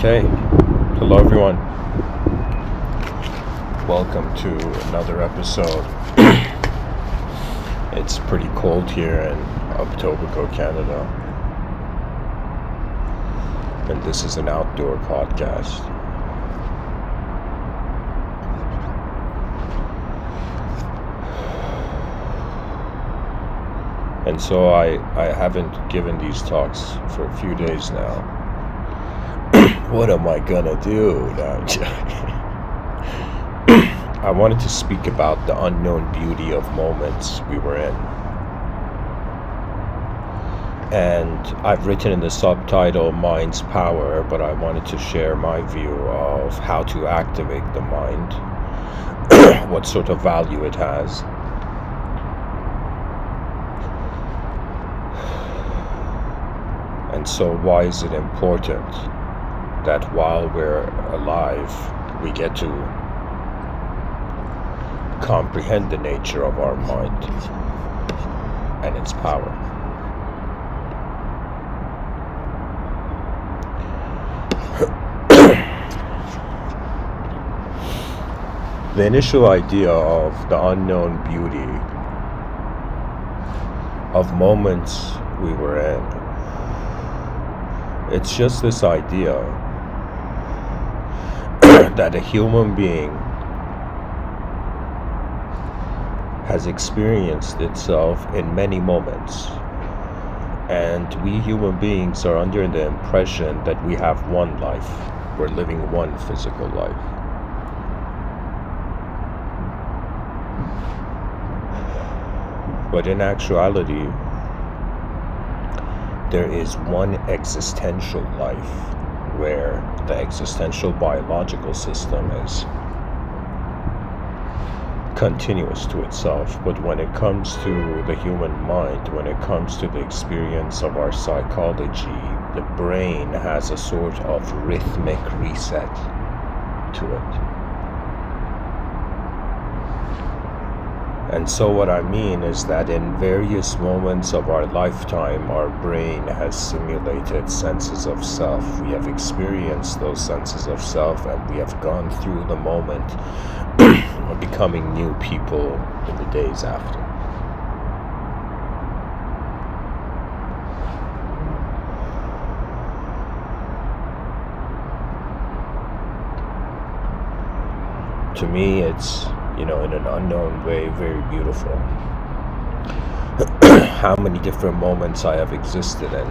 Okay, hello everyone. Welcome to another episode. It's pretty cold here in Etobicoke, Canada. And this is an outdoor podcast. And so I haven't given these talks for a few days now. What am I gonna do? No, I wanted to speak about the unknown beauty of moments we were in. And I've written in the subtitle Mind's Power, but I wanted to share my view of how to activate the mind, what sort of value it has. And so why is it important that while we're alive, we get to comprehend the nature of our mind and its power? The initial idea of the unknown beauty of moments we were in, it's just this idea that a human being has experienced itself in many moments, and we human beings are under the impression that we have one life, we're living one physical life. But in actuality, there is one existential life where the existential biological system is continuous to itself. But when it comes to the human mind, when it comes to the experience of our psychology, the brain has a sort of rhythmic reset to it. And so what I mean is that in various moments of our lifetime, our brain has simulated senses of self. We have experienced those senses of self, and we have gone through the moment of becoming new people in the days after. To me, it's, in an unknown way, very beautiful. How many different moments I have existed in.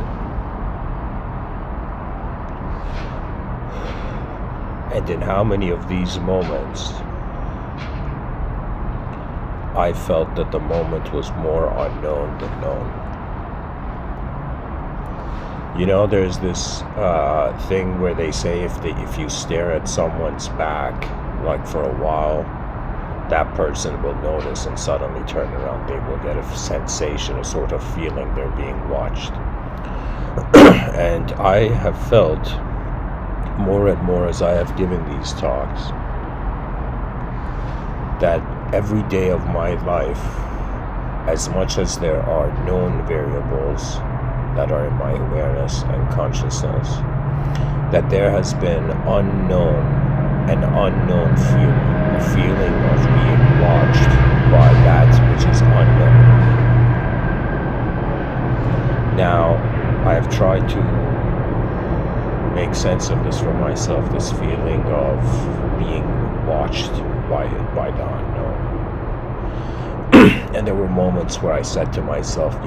And in how many of these moments I felt that the moment was more unknown than known. There's this thing where they say if you stare at someone's back, like for a while, that person will notice and suddenly turn around. They will get a sensation, a sort of feeling they're being watched. And I have felt more and more as I have given these talks that every day of my life, as much as there are known variables that are in my awareness and consciousness, that there has been an unknown feeling, a feeling of being watched by that which is unknown. Now, I have tried to make sense of this for myself, this feeling of being watched by the unknown. And there were moments where I said to myself,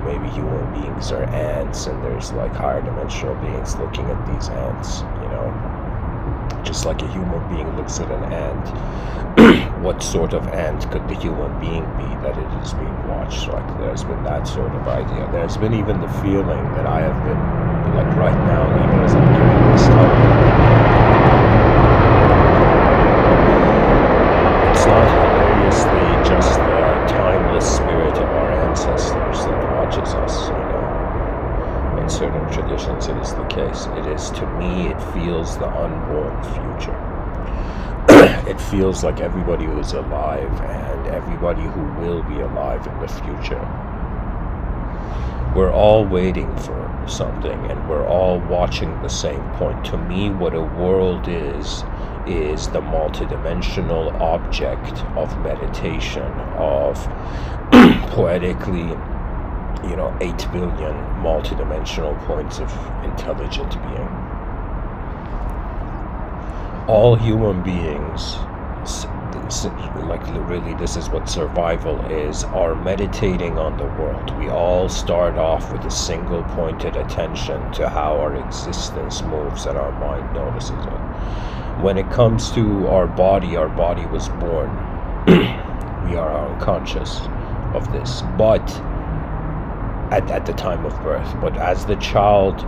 maybe human beings are ants, and there's like higher dimensional beings looking at these ants, just like a human being looks at an ant. What sort of ant could the human being be that it is being watched? Like, there's been that sort of idea. There's been even the feeling that I have been, like right now, even as I'm doing this talk, it's not hilariously just the timeless spirit of our ancestors that watches us, In certain traditions, it is the case. It is, to me, it feels the unborn future. It feels like everybody who is alive and everybody who will be alive in the future, we're all waiting for something, and we're all watching the same point. To me, what a world is the multidimensional object of meditation, of poetically, 8 billion multidimensional points of intelligent being. All human beings, like really, this is what survival is, are meditating on the world. We all start off with a single pointed attention to how our existence moves and our mind notices it. When it comes to our body was born. We are unconscious of this, but at the time of birth. But as the child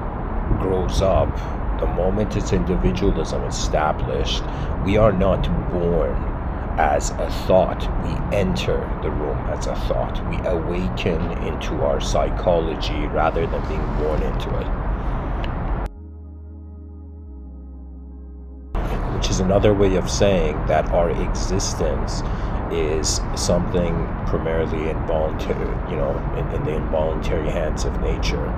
grows up, the moment its individualism is established, we are not born as a thought. We enter the room as a thought. We awaken into our psychology rather than being born into it. Which is another way of saying that our existence is something primarily involuntary, in the involuntary hands of nature,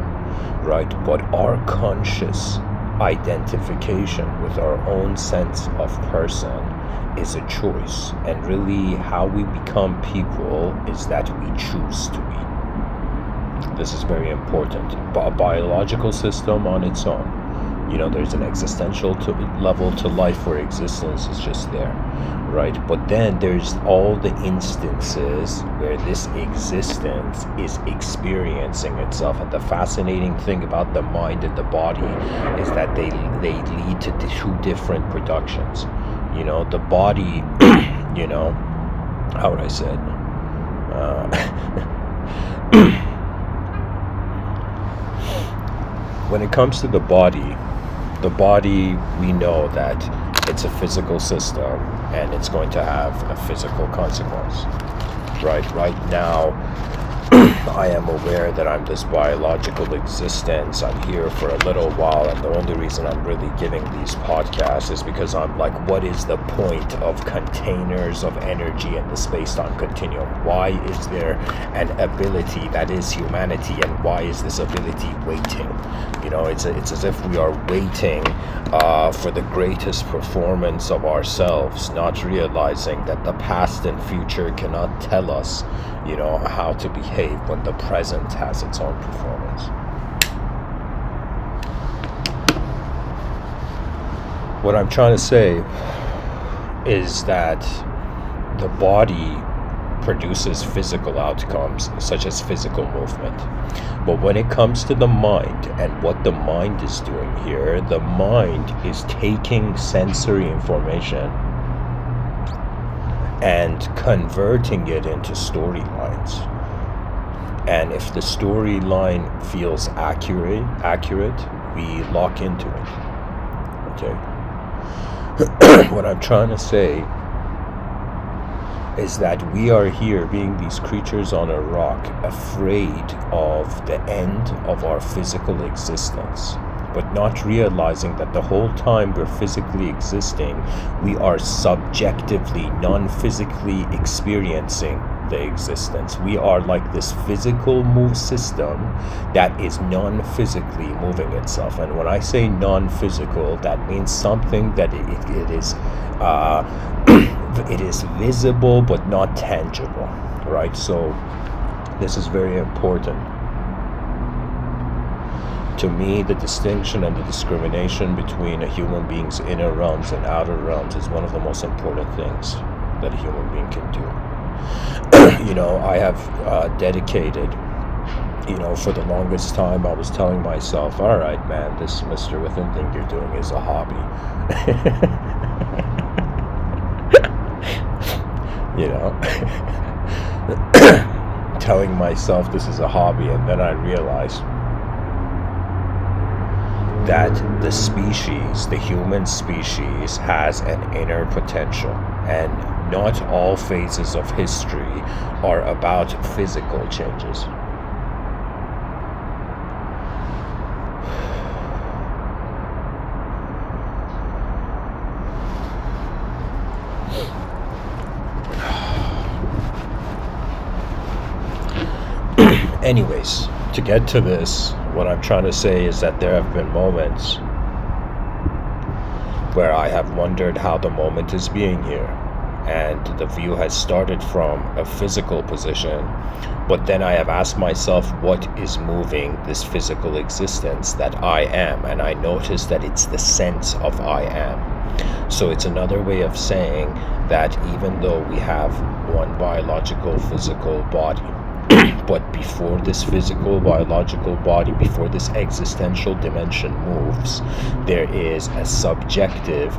right? But our conscious identification with our own sense of person is a choice, and really how we become people is that we choose to be. This is very important. A biological system on its own, there's an existential level to life where existence is just there, right? But then there's all the instances where this existence is experiencing itself, and the fascinating thing about the mind and the body is that they lead to two different productions. The body, how would I say it? When it comes to the body, we know that it's a physical system and it's going to have a physical consequence. Right now, I am aware that I'm this biological existence. I'm here for a little while, and the only reason I'm really giving these podcasts is because I'm like, what is the point of containers of energy in the space-time continuum? Why is there an ability that is humanity, and why is this ability waiting? It's as if we are waiting for the greatest performance of ourselves, not realizing that the past and future cannot tell us how to behave when the present has its own performance. What I'm trying to say is that the body produces physical outcomes such as physical movement. But when it comes to the mind and what the mind is doing here, the mind is taking sensory information and converting it into storylines. And if the storyline feels accurate, we lock into it. Okay? What I'm trying to say is that we are here being these creatures on a rock, afraid of the end of our physical existence, but not realizing that the whole time we're physically existing, we are subjectively, non-physically experiencing the existence. We are like this physical move system that is non-physically moving itself. And when I say non-physical, that means something that it is it is visible but not tangible, right? So this is very important. To me, the distinction and the discrimination between a human being's inner realms and outer realms is one of the most important things that a human being can do. I have dedicated, for the longest time, I was telling myself, all right, man, this Mr. Within thing you're doing is a hobby. Telling myself this is a hobby, and then I realized that the human species has an inner potential, and not all phases of history are about physical changes. Anyways, to get to this, what I'm trying to say is that there have been moments where I have wondered how the moment is being here. And the view has started from a physical position, but then I have asked myself what is moving this physical existence that I am, and I notice that it's the sense of I am. So it's another way of saying that even though we have one biological physical body, but before this physical biological body, before this existential dimension moves, there is a subjective,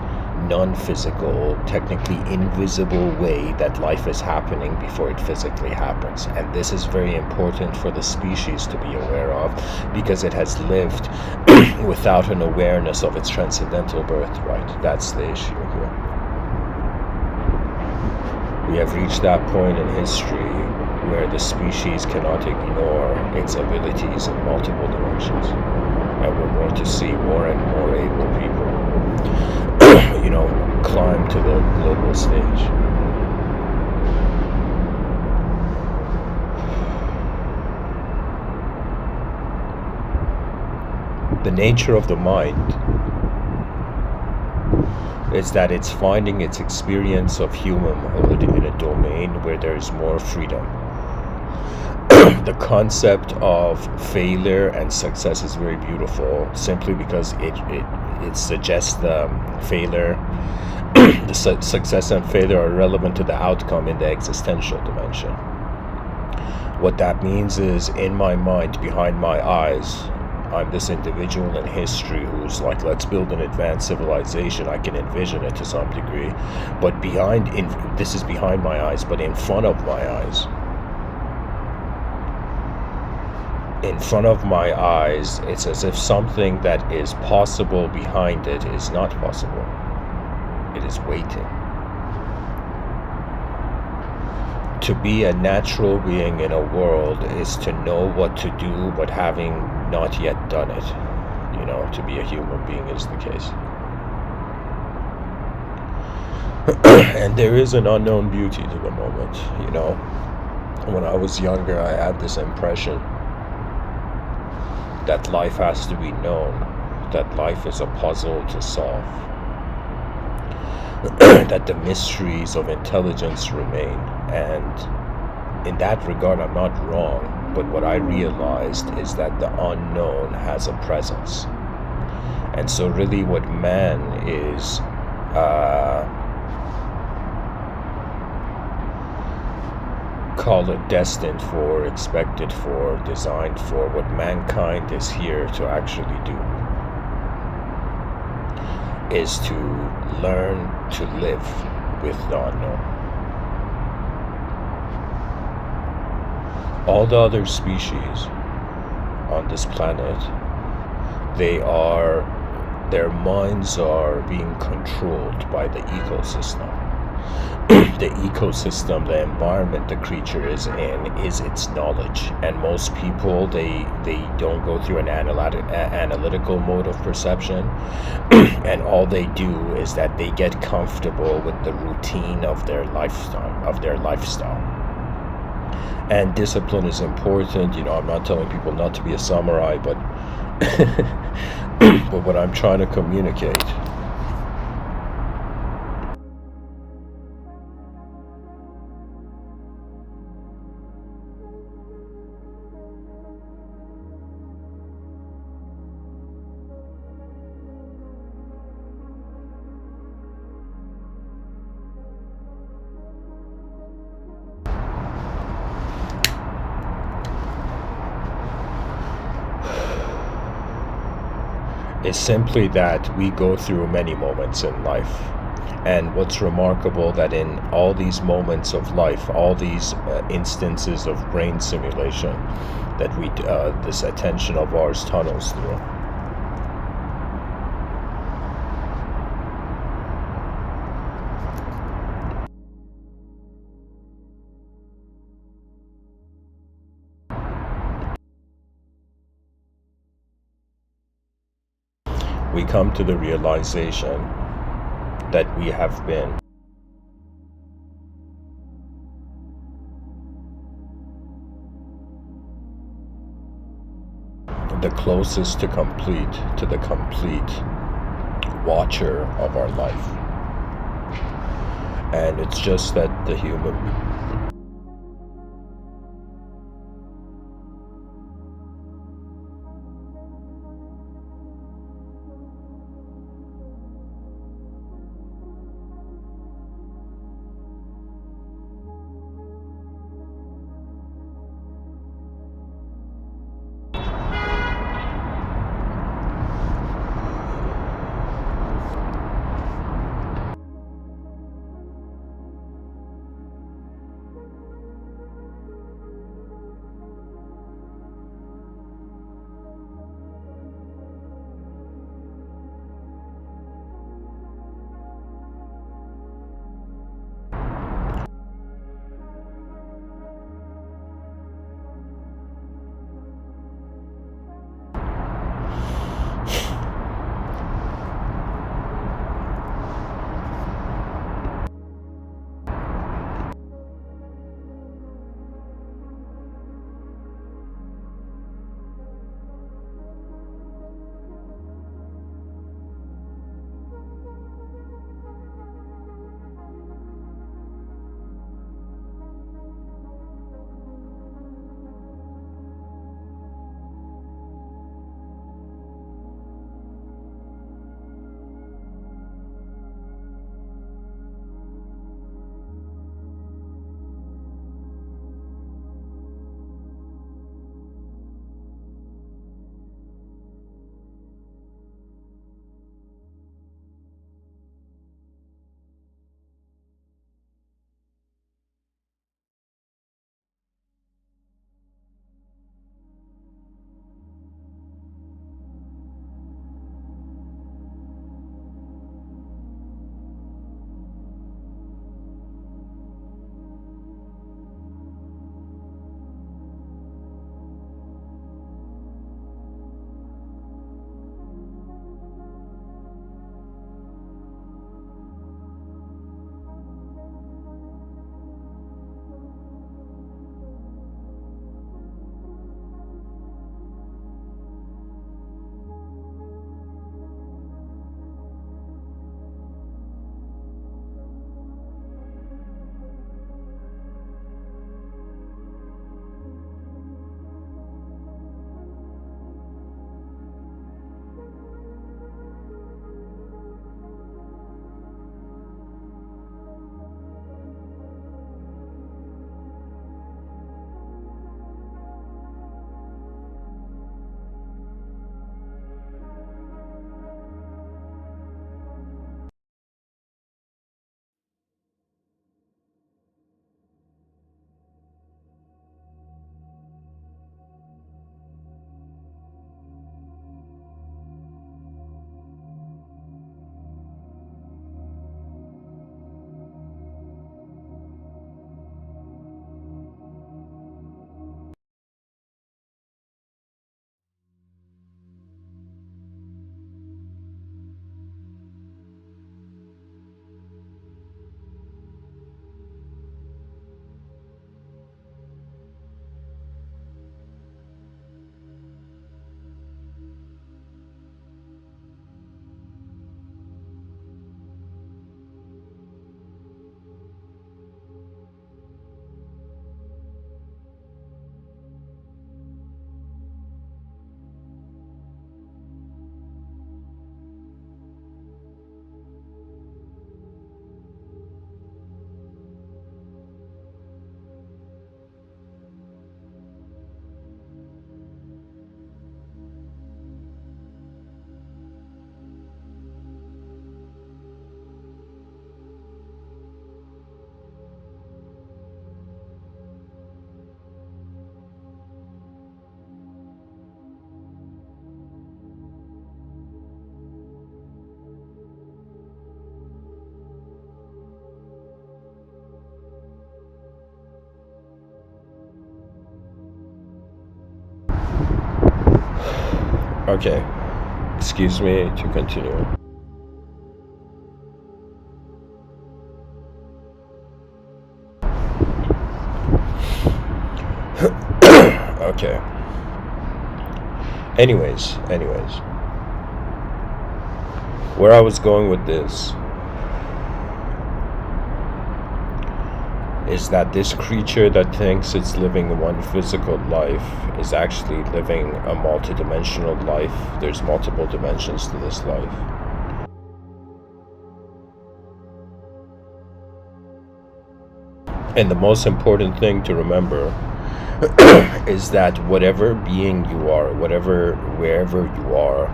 non-physical, technically invisible way that life is happening before it physically happens. And this is very important for the species to be aware of, because it has lived without an awareness of its transcendental birthright. That's the issue here. We have reached that point in history where the species cannot ignore its abilities in multiple dimensions. And we're going to see more and more able people, climb to the global stage. The nature of the mind is that it's finding its experience of humanhood in a domain where there is more freedom. The concept of failure and success is very beautiful, simply because it suggests the failure, success and failure are relevant to the outcome in the existential dimension. What that means is, in my mind, behind my eyes, I'm this individual in history who's like, let's build an advanced civilization. I can envision it to some degree, but this is behind my eyes, but in front of my eyes. In front of my eyes, it's as if something that is possible behind it is not possible. It is waiting. To be a natural being in a world is to know what to do, but having not yet done it. To be a human being is the case. And there is an unknown beauty to the moment. When I was younger, I had this impression that life has to be known, that life is a puzzle to solve, that the mysteries of intelligence remain. And in that regard, I'm not wrong, but what I realized is that the unknown has a presence. And so really what man is call it destined for, expected for, designed for, what mankind is here to actually do is to learn to live with the unknown. All the other species on this planet, their minds are being controlled by the ecosystem. The ecosystem, the environment the creature is in, is its knowledge. And most people, they don't go through an analytical mode of perception. And all they do is that they get comfortable with the routine of their lifestyle. And discipline is important. I'm not telling people not to be a samurai, but but what I'm trying to communicate is simply that we go through many moments in life. And what's remarkable that in all these moments of life, all these instances of brain simulation that this attention of ours tunnels through, we come to the realization that we have been the closest to the complete watcher of our life. And it's just that the human Okay, excuse me to continue. Okay. Anyways, where I was going with this is that this creature that thinks it's living one physical life is actually living a multidimensional life. There's multiple dimensions to this life. And the most important thing to remember is that whatever being you are, wherever you are,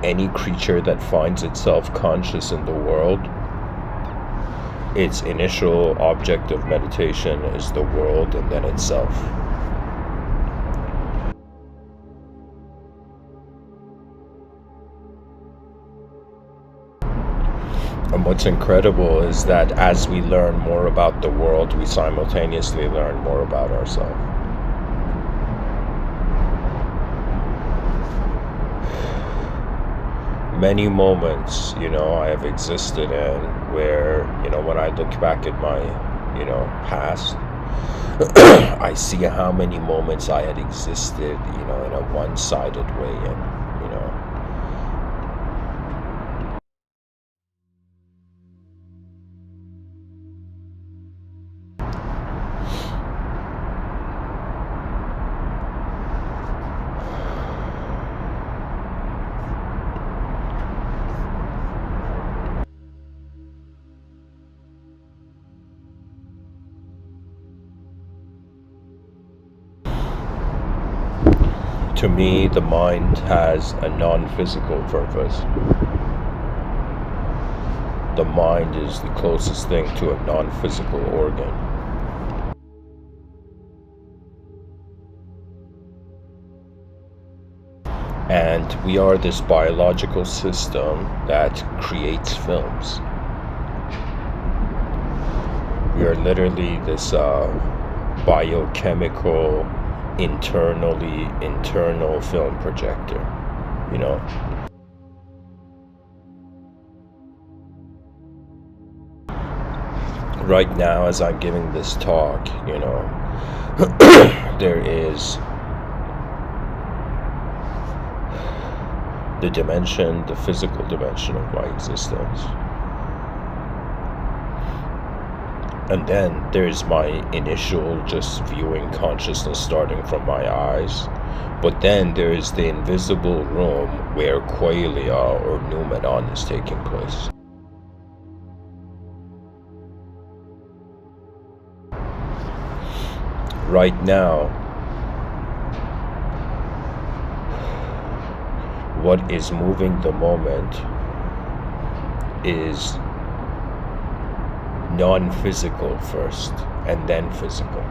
any creature that finds itself conscious in the world, its initial object of meditation is the world and then itself. And what's incredible is that as we learn more about the world, we simultaneously learn more about ourselves. Many moments, I have existed in where, when I look back at my, past, I see how many moments I had existed, in a one-sided way, and, to me, the mind has a non-physical purpose. The mind is the closest thing to a non-physical organ. And we are this biological system that creates films. We are literally this biochemical internal film projector, Right now, as I'm giving this talk, there is the physical dimension of my existence. And then there's my initial just viewing consciousness starting from my eyes. But then there is the invisible room where qualia or noumenon is taking place. Right now, what is moving the moment is non-physical first, and then physical.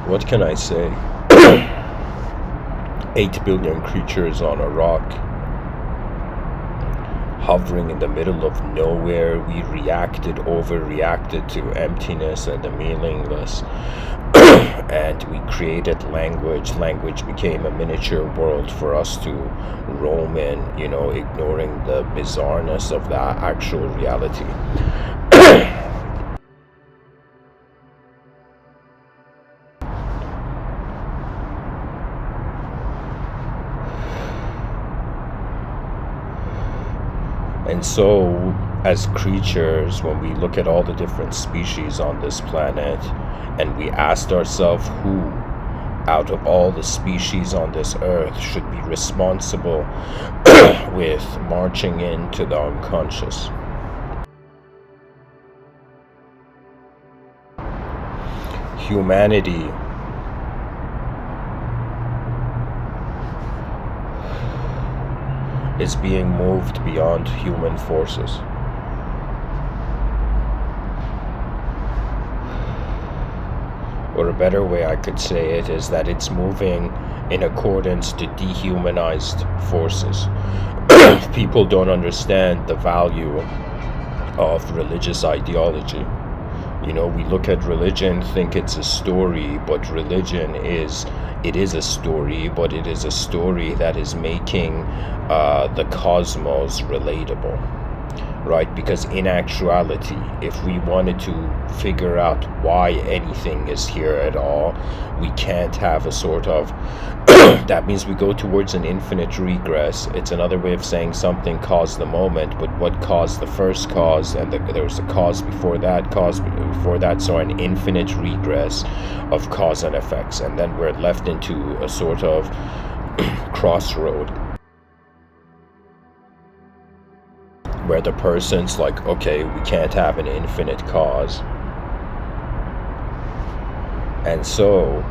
What can I say? 8 billion creatures on a rock, hovering in the middle of nowhere. We overreacted to emptiness and the meaningless. And we created language. Language became a miniature world for us to roam in, ignoring the bizarreness of that actual reality. And so, as creatures, when we look at all the different species on this planet, and we asked ourselves who, out of all the species on this earth, should be responsible with marching into the unconscious. Humanity is being moved beyond human forces. or a better way I could say it is that it's moving in accordance to dehumanized forces. People don't understand the value of religious ideology. You know, we look at religion, think it's a story, but religion is, it is a story, but it is a story that is making the cosmos relatable, right? Because in actuality, if we wanted to figure out why anything is here at all, we can't have a sort of that means we go towards an infinite regress. It's another way of saying something caused the moment, but what caused the first cause, and there was a cause before that, so an infinite regress of cause and effects, and then we're left into a sort of crossroad where the person's like, okay, we can't have an infinite cause, and so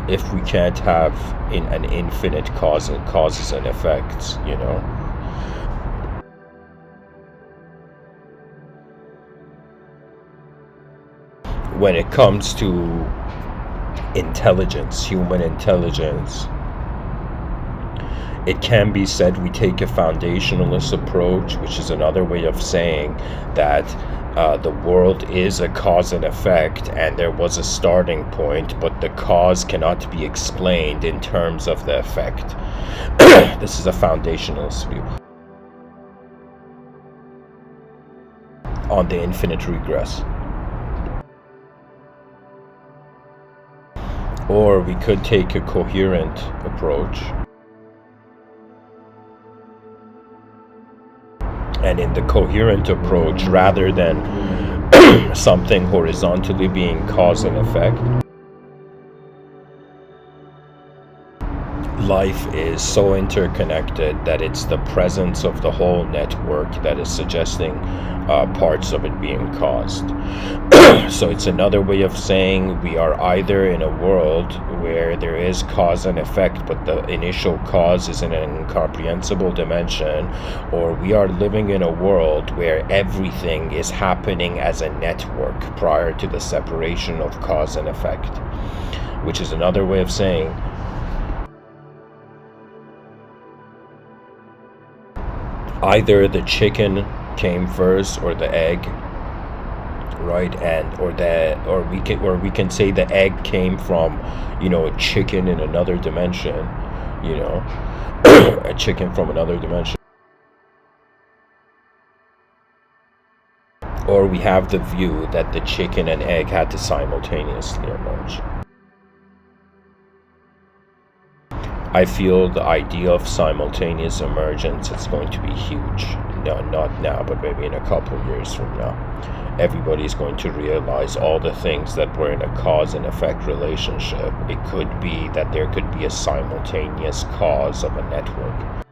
if we can't have an infinite causes and effects, you know, when it comes to intelligence, human intelligence, it can be said we take a foundationalist approach, which is another way of saying that the world is a cause and effect, and there was a starting point, but the cause cannot be explained in terms of the effect. This is a foundationalist view on the infinite regress. Or we could take a coherent approach, and in the coherent approach, rather than something horizontally being cause and effect, life is so interconnected that it's the presence of the whole network that is suggesting parts of it being caused. So it's another way of saying we are either in a world where there is cause and effect, but the initial cause is in an incomprehensible dimension, or we are living in a world where everything is happening as a network prior to the separation of cause and effect, which is another way of saying either the chicken came first or the egg, right? And or we can say the egg came from, you know, a chicken in another dimension, you know, a chicken from another dimension. Or we have the view that the chicken and egg had to simultaneously emerge. I feel the idea of simultaneous emergence is going to be huge. No, not now, but maybe in a couple of years from now. Everybody's going to realize all the things that were in a cause and effect relationship. It could be that there could be a simultaneous cause of a network.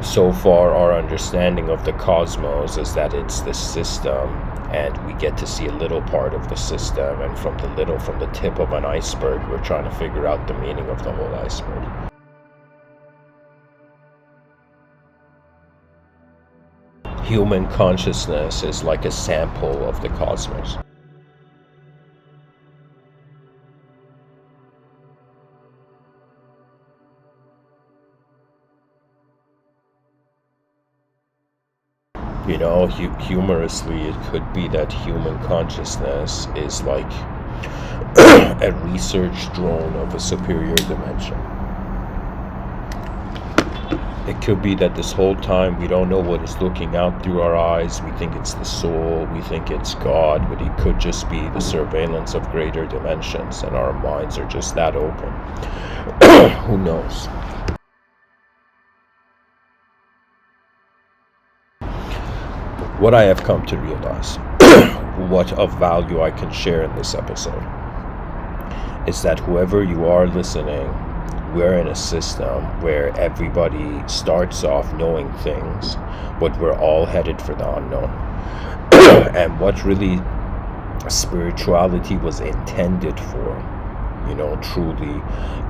So far, our understanding of the cosmos is that it's the system, and we get to see a little part of the system, and from the tip of an iceberg, we're trying to figure out the meaning of the whole iceberg. Human consciousness is like a sample of the cosmos. You know, humorously, it could be that human consciousness is like a research drone of a superior dimension. It could be that this whole time we don't know what is looking out through our eyes. We think it's the soul, we think it's God, but it could just be the surveillance of greater dimensions, and our minds are just that open. Who knows? What I have come to realize, what of value I can share in this episode, is that whoever you are listening, we're in a system where everybody starts off knowing things, but we're all headed for the unknown. And what really spirituality was intended for, you know, truly,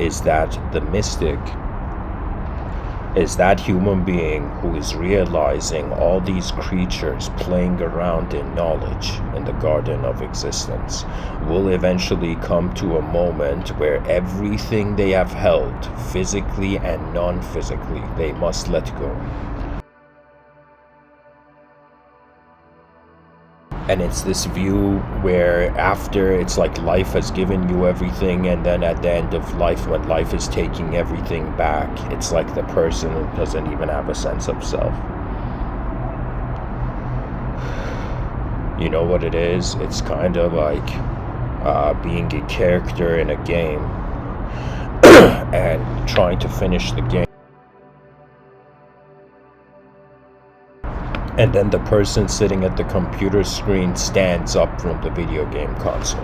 is that the mystic is that human being who is realizing all these creatures playing around in knowledge in the garden of existence will eventually come to a moment where everything they have held, physically and non-physically, they must let go. And it's this view where after it's like life has given you everything, and then at the end of life, when life is taking everything back, it's like the person doesn't even have a sense of self. You know what it is? It's kind of like being a character in a game and trying to finish the game. And then the person sitting at the computer screen stands up from the video game console.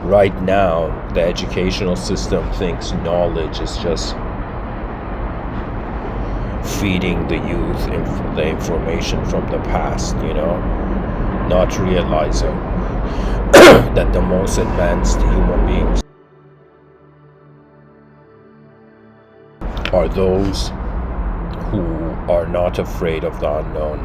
Right now, the educational system thinks knowledge is just feeding the youth the information from the past, you know, not realizing that the most advanced human beings are those who are not afraid of the unknown,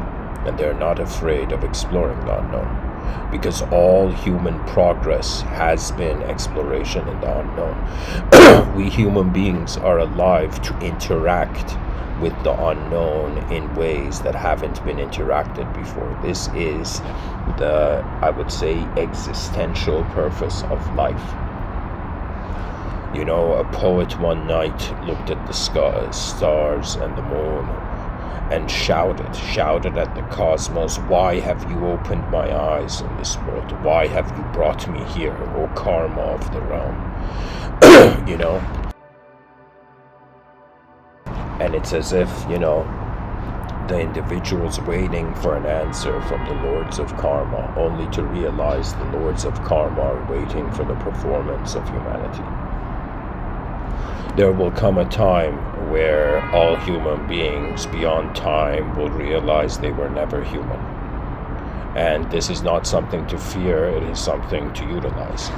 and they're not afraid of exploring the unknown, because all human progress has been exploration in the unknown. We human beings are alive to interact with the unknown in ways that haven't been interacted before. This is the, I would say, existential purpose of life. You know, a poet one night looked at the stars and the moon and shouted at the cosmos, "Why have you opened my eyes in this world? Why have you brought me here, O karma of the realm?" You know? And it's as if, you know, the individual's waiting for an answer from the lords of karma, only to realize the lords of karma are waiting for the performance of humanity. There will come a time where all human beings beyond time will realize they were never human. And this is not something to fear, it is something to utilize.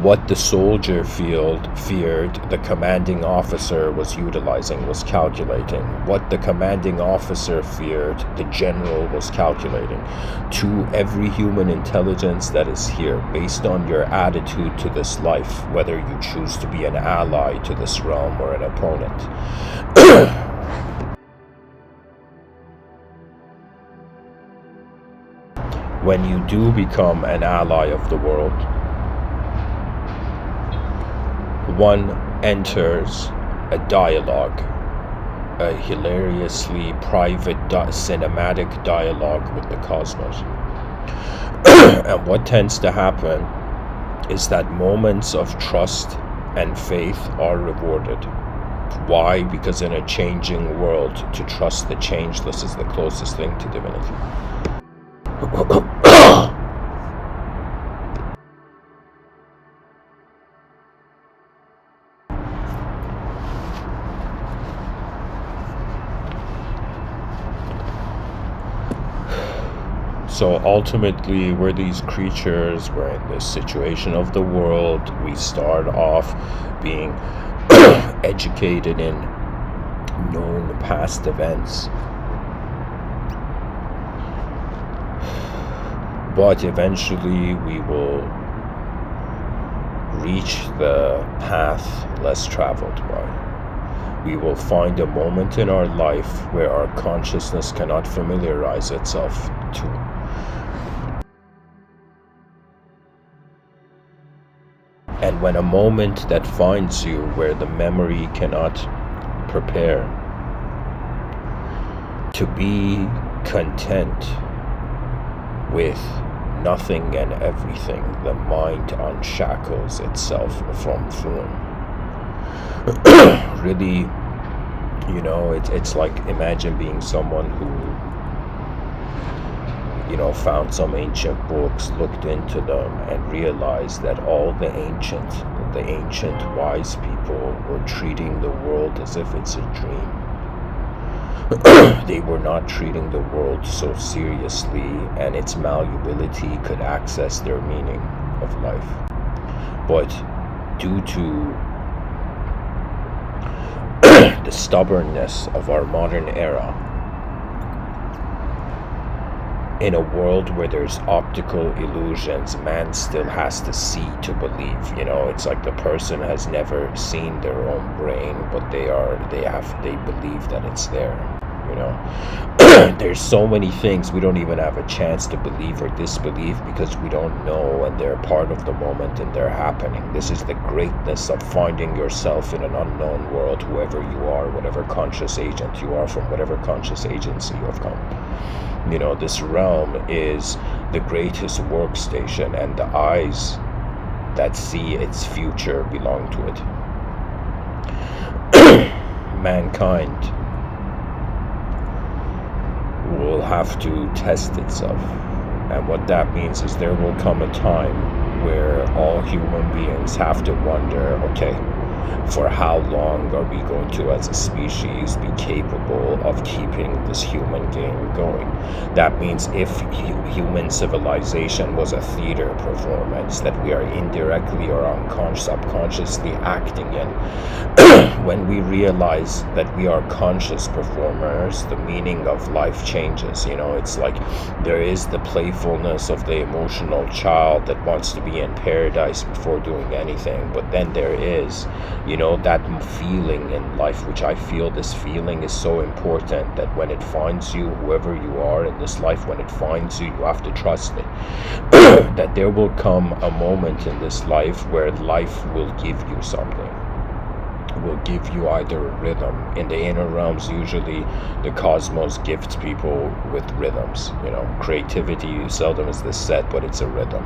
What the soldier feared, the commanding officer was utilizing, was calculating. What the commanding officer feared, the general was calculating. To every human intelligence that is here, based on your attitude to this life, whether you choose to be an ally to this realm or an opponent. When you do become an ally of the world, one enters a dialogue, a hilariously private cinematic dialogue with the cosmos. And what tends to happen is that moments of trust and faith are rewarded. Why? Because in a changing world, to trust the changeless is the closest thing to divinity. So ultimately, we're these creatures, we're in this situation of the world. We start off being educated in known past events. But eventually we will reach the path less traveled by. We will find a moment in our life where our consciousness cannot familiarize itself to. And when a moment that finds you where the memory cannot prepare, to be content with nothing and everything, the mind unshackles itself from form. Really, you know, it's like, imagine being someone who, you know, found some ancient books, looked into them, and realized that all the ancient wise people were treating the world as if it's a dream. They were not treating the world so seriously, and its malleability could access their meaning of life. But due to the stubbornness of our modern era, in a world where there's optical illusions, man still has to see to believe. It's like the person has never seen their own brain, but they believe that it's there. There's so many things we don't even have a chance to believe or disbelieve because we don't know, and they're part of the moment and they're happening. This is the greatness of finding yourself in an unknown world, whoever you are, whatever conscious agent you are, from whatever conscious agency you have come. This realm is the greatest workstation, and the eyes that see its future belong to it. Mankind will have to test itself, and what that means is there will come a time where all human beings have to wonder, okay, for how long are we going to, as a species, be capable of keeping this human game going? That means if human civilization was a theater performance that we are indirectly or subconsciously acting in, when we realize that we are conscious performers, the meaning of life changes. It's like there is the playfulness of the emotional child that wants to be in paradise before doing anything, but then there is that feeling in life, which I feel this feeling is so important, that when it finds you, whoever you are in this life, when it finds you, you have to trust it. That there will come a moment in this life where life will give you something, will give you either a rhythm. In the inner realms, usually the cosmos gifts people with rhythms. Creativity seldom is the set, but it's a rhythm.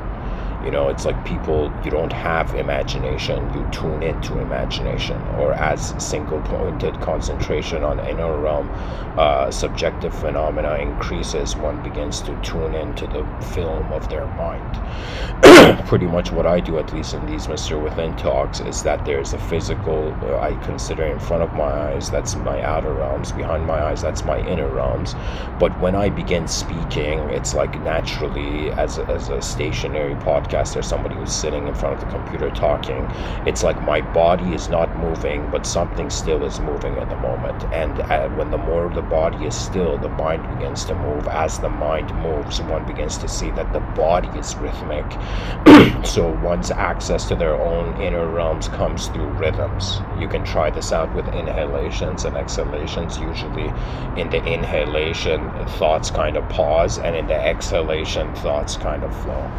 It's like people, you don't have imagination, you tune into imagination, or as single-pointed concentration on inner realm subjective phenomena increases, one begins to tune into the film of their mind. Pretty much what I do, at least in these Mr.Within talks, is that there's a physical, I consider in front of my eyes, that's my outer realms, behind my eyes, that's my inner realms. But when I begin speaking, it's like naturally, as a stationary podcaster, somebody who's sitting in front of the computer talking, it's like my body is not moving, but something still is moving at the moment. And when the more the body is still, the mind begins to move. As the mind moves, one begins to see that the body is rhythmic. So one's access to their own inner realms comes through rhythms. You can try this out with inhalations and exhalations. Usually in the inhalation, thoughts kind of pause, and in the exhalation, thoughts kind of flow.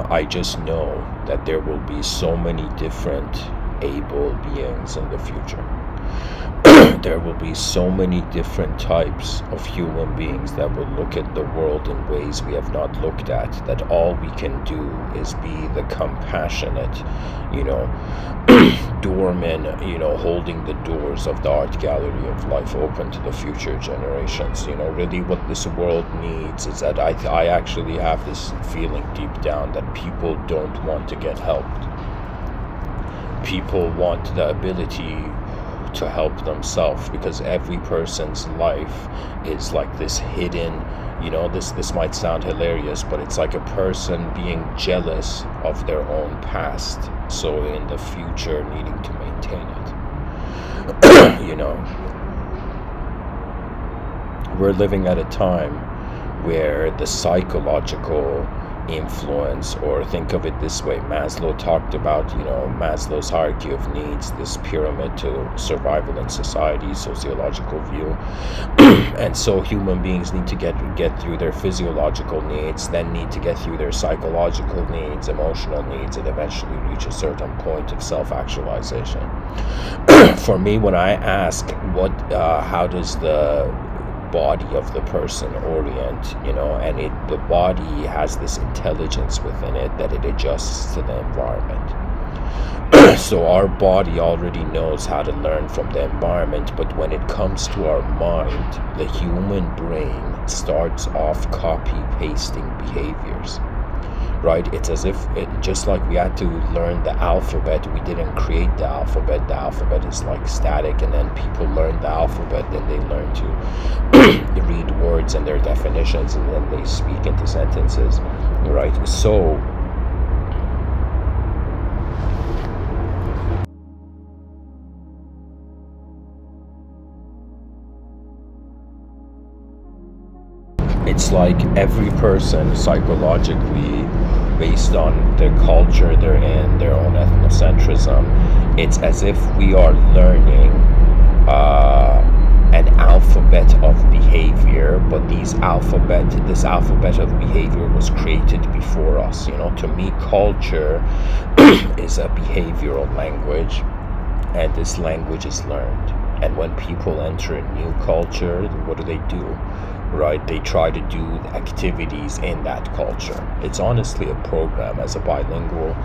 I just know that there will be so many different able beings in the future. There will be so many different types of human beings that will look at the world in ways we have not looked at, that all we can do is be the compassionate, doorman, holding the doors of the art gallery of life open to the future generations. Really what this world needs is that I actually have this feeling deep down that people don't want to get helped. People want the ability to help themselves, because every person's life is like this hidden, this might sound hilarious, but it's like a person being jealous of their own past, so in the future needing to maintain it. We're living at a time where the psychological influence. Or think of it this way: Maslow talked about, Maslow's hierarchy of needs, this pyramid to survival in society, sociological view. And so human beings need to get through their physiological needs, then need to get through their psychological needs, emotional needs, and eventually reach a certain point of self-actualization. For me, when I ask how does the body of the person orient, and the body has this intelligence within it that it adjusts to the environment. So our body already knows how to learn from the environment, but when it comes to our mind, the human brain starts off copy pasting behaviors. Right? It's as if just like we had to learn the alphabet, we didn't create the alphabet. The alphabet is like static, and then people learn the alphabet, then they learn to read words and their definitions, and then they speak into sentences. Right? So it's like every person psychologically, based on the culture they're in, their own ethnocentrism, it's as if we are learning an alphabet of behavior, but this alphabet of behavior was created before us. To me, culture is a behavioral language, and this language is learned. And when people enter a new culture, what do? Right? They try to do activities in that culture. It's honestly a program. As a bilingual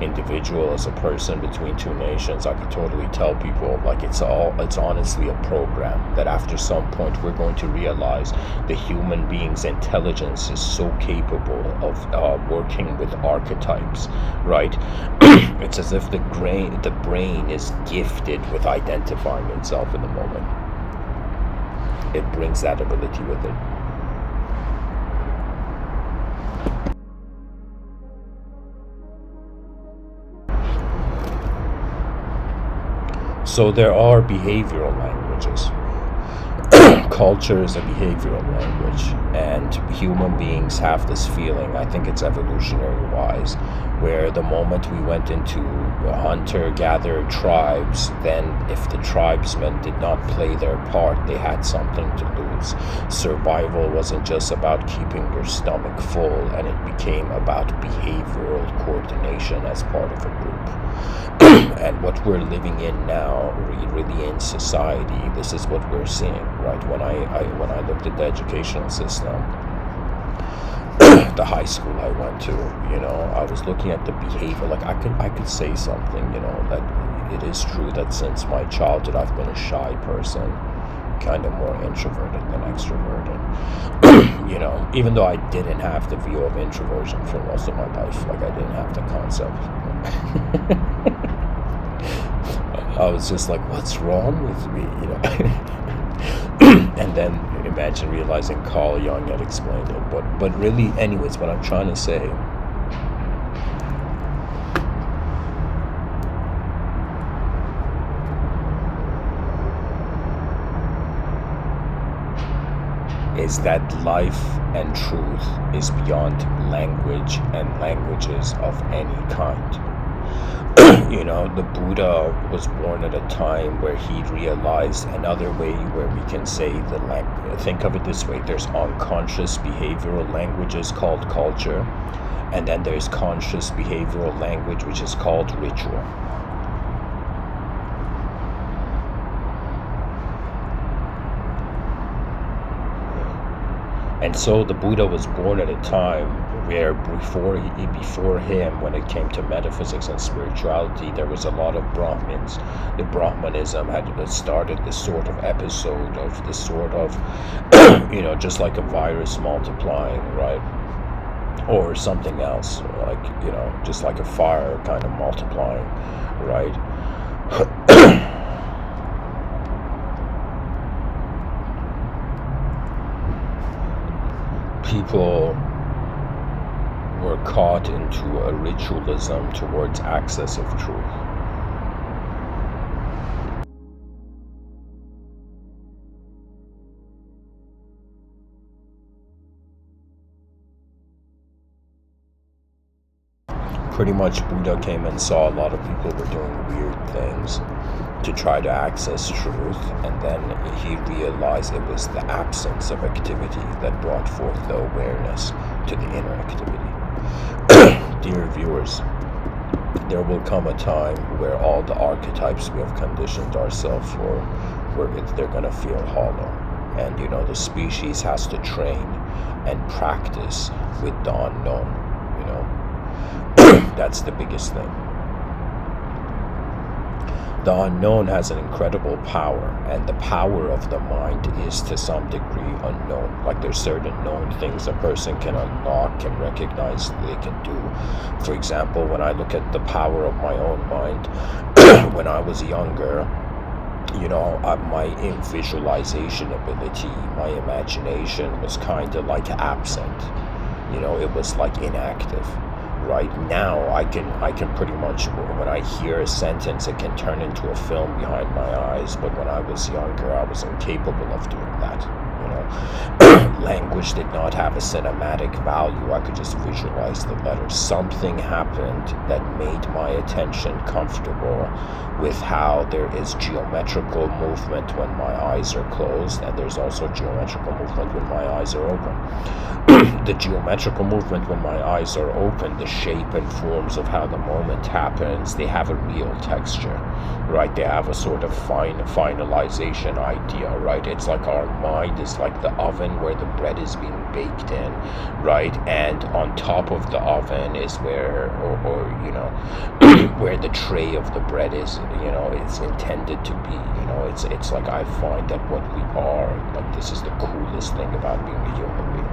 individual, as a person between two nations, I could totally tell people, like, it's honestly a program that after some point we're going to realize the human being's intelligence is so capable of working with archetypes, right? It's as if the brain is gifted with identifying itself in the moment. It brings that ability with it. So there are behavioral languages. Culture is a behavioral language, and human beings have this feeling, I think it's evolutionary wise, where the moment we went into hunter-gatherer tribes, then if the tribesmen did not play their part, they had something to lose. Survival wasn't just about keeping your stomach full, and it became about behavioral coordination as part of a group. And what we're living in now, really in society, this is what we're seeing, right? When I looked at the educational system, the high school I went to, I was looking at the behavior. Like I could say something, that it is true that since my childhood I've been a shy person, kind of more introverted than extroverted. Even though I didn't have the view of introversion for most of my life, like I didn't have the concept. I was just like, what's wrong with me, And then imagine realizing Carl Jung had explained it. But really, anyways, what I'm trying to say is that life and truth is beyond language and languages of any kind. The Buddha was born at a time where he realized another way where we can say think of it this way: there's unconscious behavioral languages called culture, and then there's conscious behavioral language which is called ritual. And so the Buddha was born at a time where before him, when it came to metaphysics and spirituality, there was a lot of Brahmins. The Brahmanism had started this sort of episode of this sort of, just like a virus multiplying, right? Or something else, like, just like a fire kind of multiplying, right? People were caught into a ritualism towards access of truth. pretty much Buddha came and saw a lot of people were doing weird things to try to access truth, and then he realized it was the absence of activity that brought forth the awareness to the inner activity. Dear viewers, there will come a time where all the archetypes we have conditioned ourselves for, they're going to feel hollow. And the species has to train and practice with the unknown. That's the biggest thing. The unknown has an incredible power, and the power of the mind is to some degree unknown. Like there's certain known things a person can unlock, can recognize, they can do. For example, when I look at the power of my own mind, when I was younger, my visualization ability, my imagination was kind of like absent. It was like inactive. Right now, I can pretty much, when I hear a sentence, it can turn into a film behind my eyes. But when I was younger, I was incapable of doing that. Language did not have a cinematic value. I could just visualize the letters. Something happened that made my attention comfortable with how there is geometrical movement when my eyes are closed, and there's also geometrical movement when my eyes are open. The geometrical movement when my eyes are open, the shape and forms of how the moment happens, they have a real texture, right? They have a sort of finalization idea, right? It's like our mind is like the oven where the bread is being baked in, right? And on top of the oven is where, where the tray of the bread is, it's intended to be, it's like I find that what we are, like this is the coolest thing about being a human being.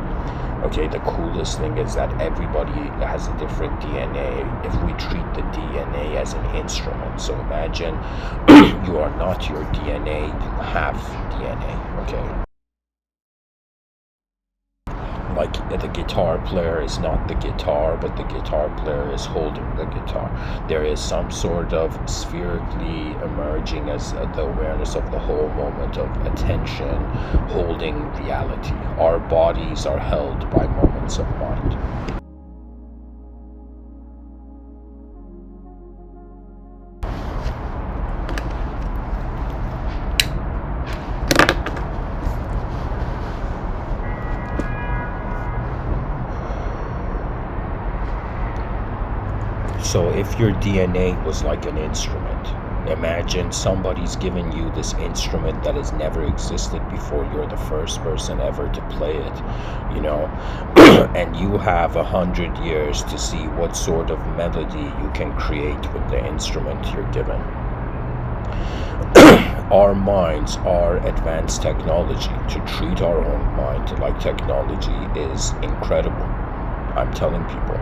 Okay, the coolest thing is that everybody has a different DNA if we treat the DNA as an instrument. So imagine you are not your DNA, you have DNA, okay? Like the guitar player is not the guitar, but the guitar player is holding the guitar. There is some sort of spherically emerging as the awareness of the whole moment of attention, holding reality. Our bodies are held by moments of mind. So if your DNA was like an instrument, imagine somebody's given you this instrument that has never existed before. You're the first person ever to play it, and you have 100 years to see what sort of melody you can create with the instrument you're given. Our minds are advanced technology. To treat our own mind like technology is incredible. I'm telling people,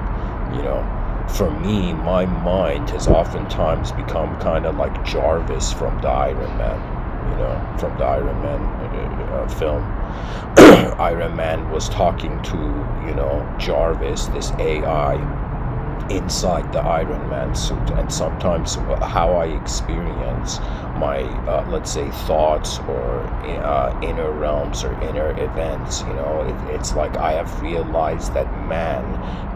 for me, my mind has oftentimes become kind of like Jarvis from the Iron Man, from the Iron Man film. Iron Man was talking to, Jarvis, this AI, inside the Iron Man suit, and sometimes how I experience my let's say thoughts or inner realms or inner events, it's like I have realized that man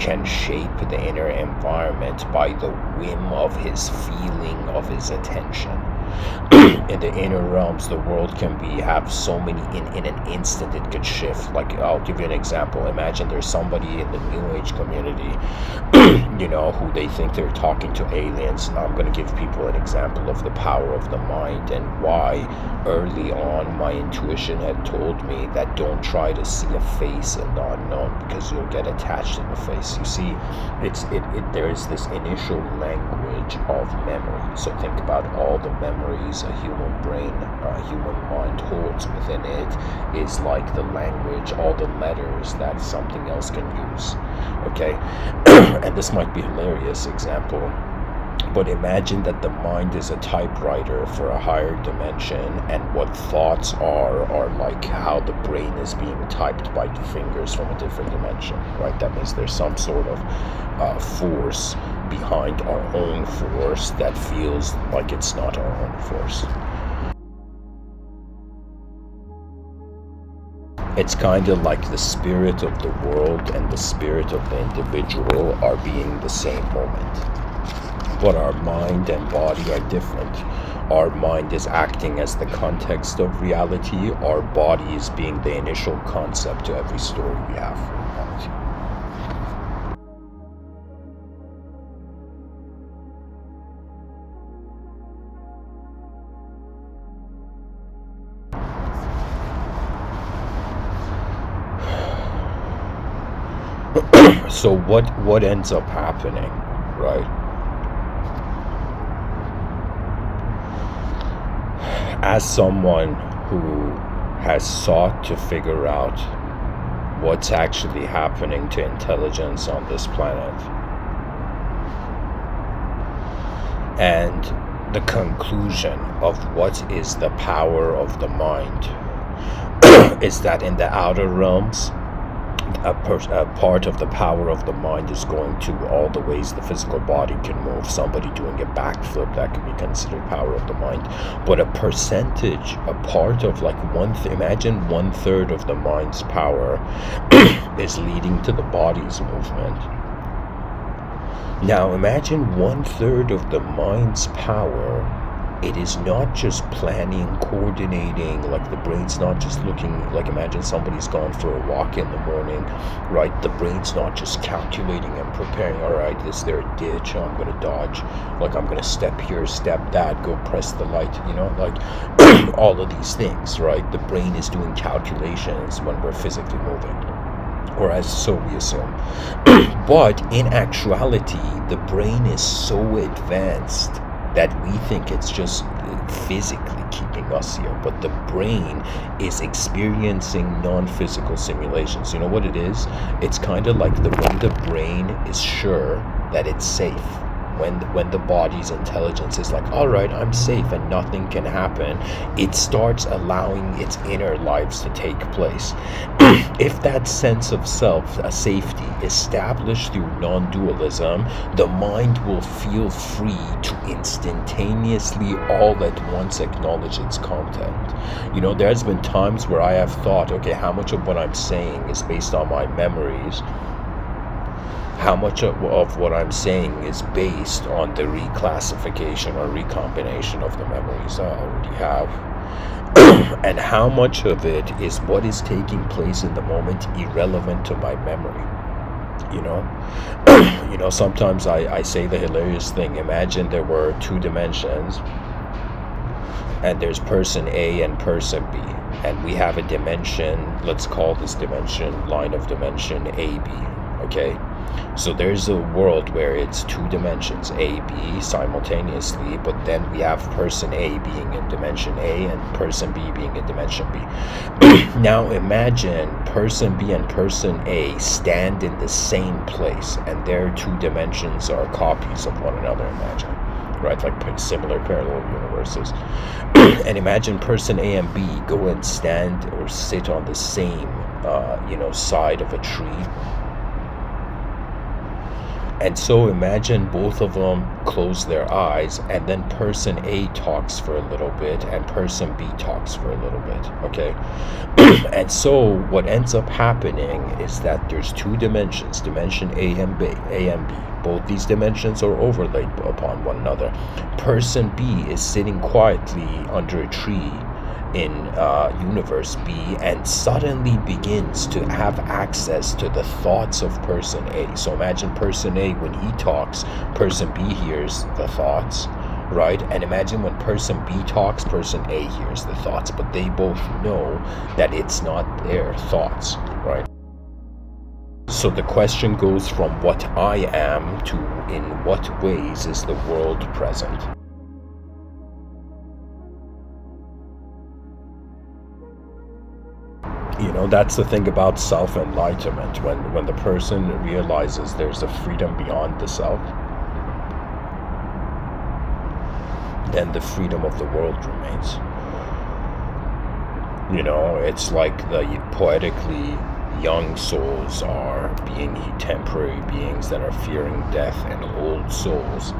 can shape the inner environment by the whim of his feeling of his attention. In the inner realms, the world can have so many, in an instant it could shift. Like, I'll give you an example. Imagine there's somebody in the New Age community who they think they're talking to aliens. And I'm going to give people an example of the power of the mind and why early on my intuition had told me that don't try to see a face in the unknown, because you'll get attached in the face. You see, there is this initial language of memory. So think about all the memories a human brain, a human mind holds within it is like the language, all the letters that something else can use. Okay, and this might be a hilarious example, but imagine that the mind is a typewriter for a higher dimension, and what thoughts are like how the brain is being typed by the fingers from a different dimension, right? That means there's some sort of force behind our own force that feels like it's not our own force. It's kind of like the spirit of the world and the spirit of the individual are being the same moment. But our mind and body are different. Our mind is acting as the context of reality. Our body is being the initial concept to every story we have for reality. So what ends up happening, right? As someone who has sought to figure out what's actually happening to intelligence on this planet, and the conclusion of what is the power of the mind is that in the outer realms, a part of the power of the mind is going to all the ways the physical body can move. Somebody doing a backflip, that could be considered power of the mind. But a percentage, a part of like imagine 1/3 of the mind's power is leading to the body's movement. Now imagine 1/3 of the mind's power. It is not just planning, coordinating, like the brain's not just looking, like imagine somebody's gone for a walk in the morning, right? The brain's not just calculating and preparing, all right, is there a ditch? I'm going to dodge, like I'm going to step here, step that, go press the light, like all of these things, right? The brain is doing calculations when we're physically moving. Or as so we assume. But in actuality, the brain is so advanced that we think it's just physically keeping us here, but the brain is experiencing non-physical simulations. You know what it is? It's kind of like when the brain is sure that it's safe, when the body's intelligence is like, all right, I'm safe and nothing can happen, it starts allowing its inner lives to take place. If that sense of self, safety, established through non-dualism, the mind will feel free to instantaneously all at once acknowledge its content. There's been times where I have thought, okay, how much of what I'm saying is based on my memories? How much of what I'm saying is based on the reclassification or recombination of the memories I already have? And how much of it is what is taking place in the moment irrelevant to my memory? Sometimes I say the hilarious thing. Imagine there were 2 dimensions, and there's person A and person B, and we have a dimension, let's call this dimension, line of dimension AB, okay? So there's a world where it's 2 dimensions, A, B, simultaneously, but then we have person A being in dimension A and person B being in dimension B. Now imagine person B and person A stand in the same place, and their 2 dimensions are copies of one another, imagine. Right, like similar parallel universes. And imagine person A and B go and stand or sit on the same, side of a tree. And so imagine both of them close their eyes, and then person A talks for a little bit and person B talks for a little bit, okay? And so what ends up happening is that there's 2 dimensions, dimension A and B. Both these dimensions are overlaid upon one another. Person B is sitting quietly under a tree in universe B, and suddenly begins to have access to the thoughts of person A. So imagine person A, when he talks, person B hears the thoughts, right? And imagine when person B talks, person A hears the thoughts, but they both know that it's not their thoughts, right? So the question goes from what I am to in what ways is the world present? That's the thing about self-enlightenment. When the person realizes there's a freedom beyond the self, then the freedom of the world remains. It's like the poetically young souls are being temporary beings that are fearing death, and old souls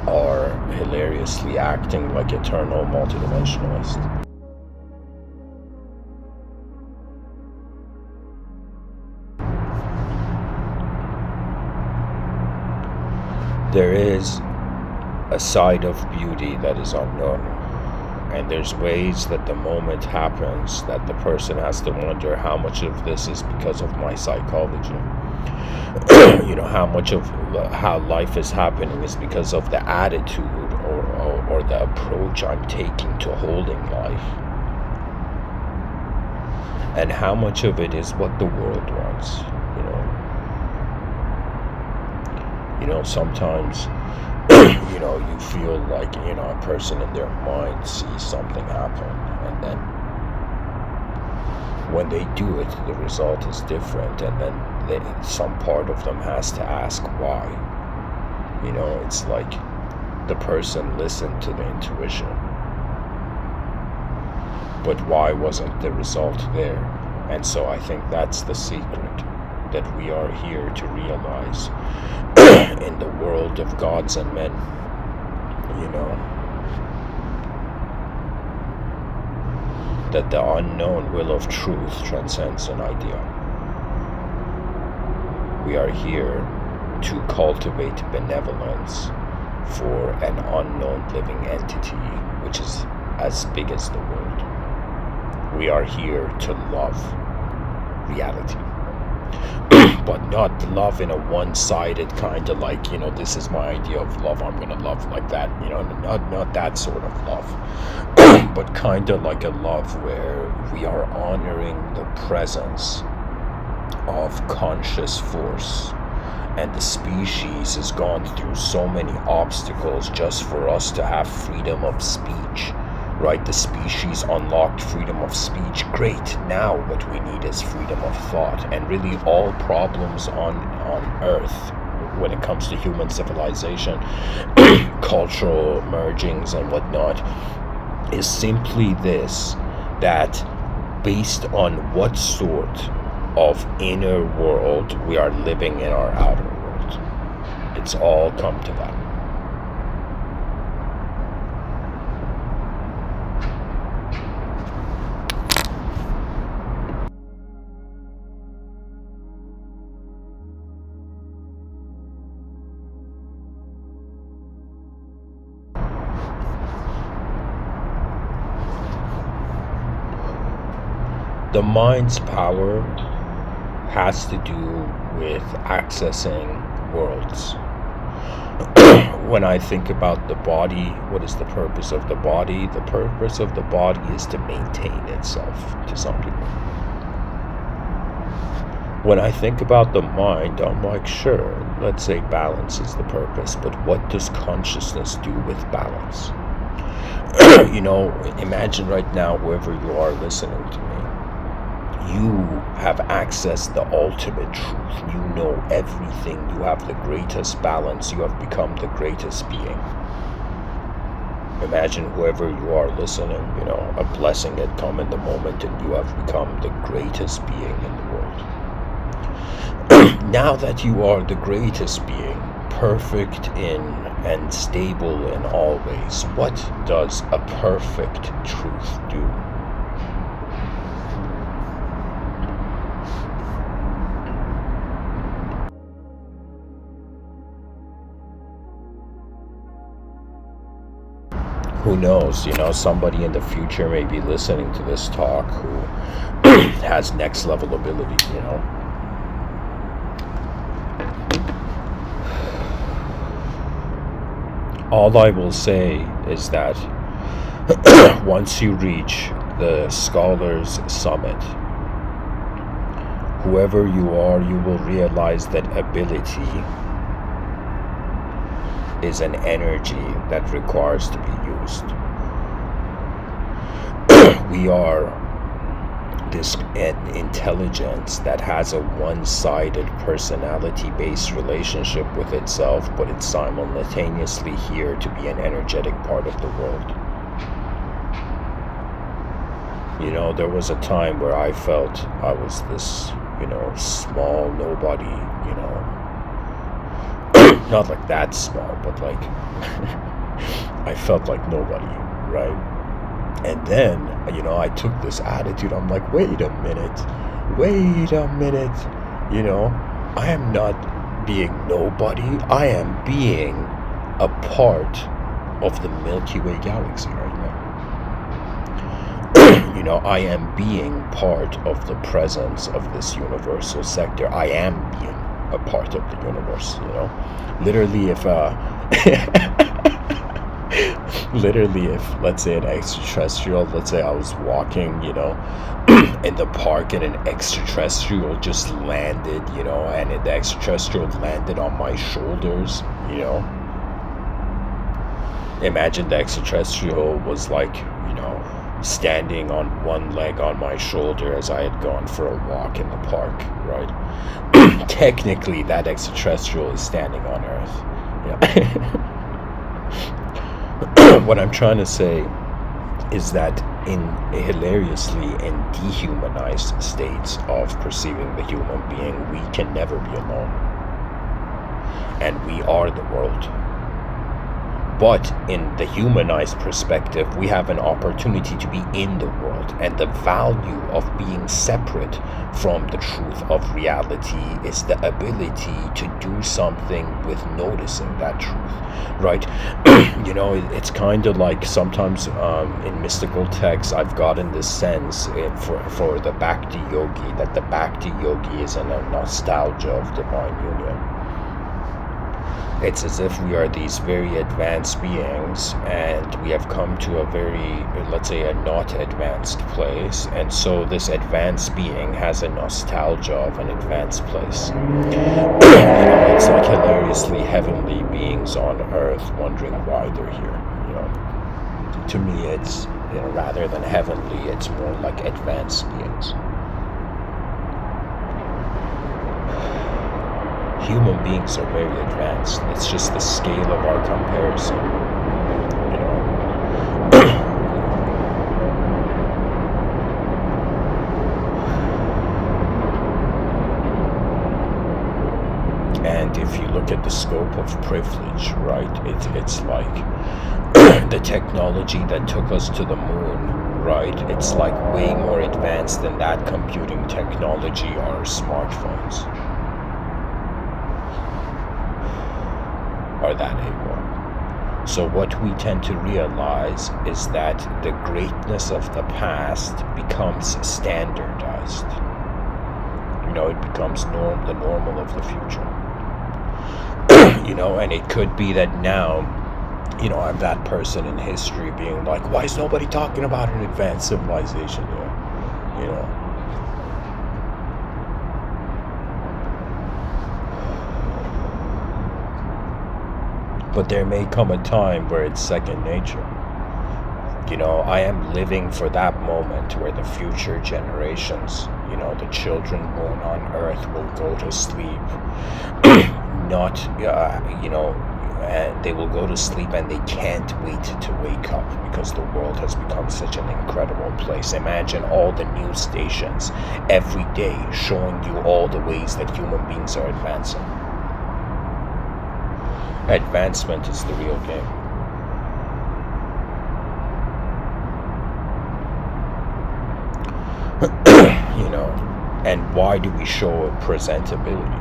are hilariously acting like eternal multidimensionalists. There is a side of beauty that is unknown. And there's ways that the moment happens that the person has to wonder how much of this is because of my psychology. How much of how life is happening is because of the attitude or the approach I'm taking to holding life. And how much of it is what the world wants, sometimes you feel like a person in their mind sees something happen, and then when they do it, the result is different, and then some part of them has to ask why. It's like the person listened to the intuition, but why wasn't the result there? And so I think that's the secret that we are here to realize in the world of gods and men, that the unknown will of truth transcends an idea. We are here to cultivate benevolence for an unknown living entity which is as big as the world. We are here to love reality. But not love in a one-sided kind of like, this is my idea of love, I'm gonna love like that, not that sort of love. But kind of like a love where we are honoring the presence of conscious force. And the species has gone through so many obstacles just for us to have freedom of speech. Right, the species unlocked freedom of speech. Great. Now what we need is freedom of thought. And really all problems on Earth when it comes to human civilization, cultural mergings and whatnot, is simply this, that based on what sort of inner world we are living in our outer world. It's all come to that. The mind's power has to do with accessing worlds. When I think about the body, what is the purpose of the body? The purpose of the body is to maintain itself to some degree. When I think about the mind, I'm like, sure, let's say balance is the purpose, but what does consciousness do with balance? Imagine right now, whoever you are listening to me, you have accessed the ultimate truth. You know everything. You have the greatest balance. You have become the greatest being. Imagine whoever you are listening, a blessing had come in the moment and you have become the greatest being in the world. Now that you are the greatest being, perfect in and stable in all ways, what does a perfect truth do? Who knows, somebody in the future may be listening to this talk who has next level ability, All I will say is that once you reach the Scholars Summit, whoever you are, you will realize that ability is an energy that requires to be used. We are this intelligence that has a one-sided personality-based relationship with itself, but it's simultaneously here to be an energetic part of the world. There was a time where I felt I was this, small nobody, not like that small, but like I felt like nobody, right? And then, I took this attitude. I'm like, wait a minute, I am not being nobody. I am being a part of the Milky Way galaxy right now. I am being part of the presence of this universal sector. I am being a part of the universe, Literally, if literally, if, let's say, an extraterrestrial, let's say I was walking, in the park and an extraterrestrial just landed, and the extraterrestrial landed on my shoulders, Imagine the extraterrestrial was like, standing on one leg on my shoulder as I had gone for a walk in the park, right? Technically, that extraterrestrial is standing on Earth. What I'm trying to say is that hilariously in dehumanized states of perceiving the human being, we can never be alone. And we are the world. But in the humanized perspective, we have an opportunity to be in the world, and the value of being separate from the truth of reality is the ability to do something with noticing that truth, right? It's kind of like sometimes in mystical texts, I've gotten this sense for the Bhakti Yogi, that the Bhakti Yogi is in a nostalgia of divine union. It's as if we are these very advanced beings and we have come to a very, let's say, a not advanced place. And so this advanced being has a nostalgia of an advanced place. It's like hilariously heavenly beings on Earth wondering why they're here. To me, it's, rather than heavenly, it's more like advanced beings. Human beings are very advanced. It's just the scale of our comparison, And if you look at the scope of privilege, right, it's like the technology that took us to the moon, right? It's like way more advanced than that computing technology are smartphones. Are that able. So what we tend to realize is that the greatness of the past becomes standardized. It becomes the normal of the future. And it could be that now, I'm that person in history being like, why is nobody talking about an advanced civilization here? But there may come a time where it's second nature. I am living for that moment where the future generations, the children born on Earth will go to sleep, and they will go to sleep and they can't wait to wake up because the world has become such an incredible place. Imagine all the news stations every day showing you all the ways that human beings are advancing. Advancement is the real game. And why do we show presentability?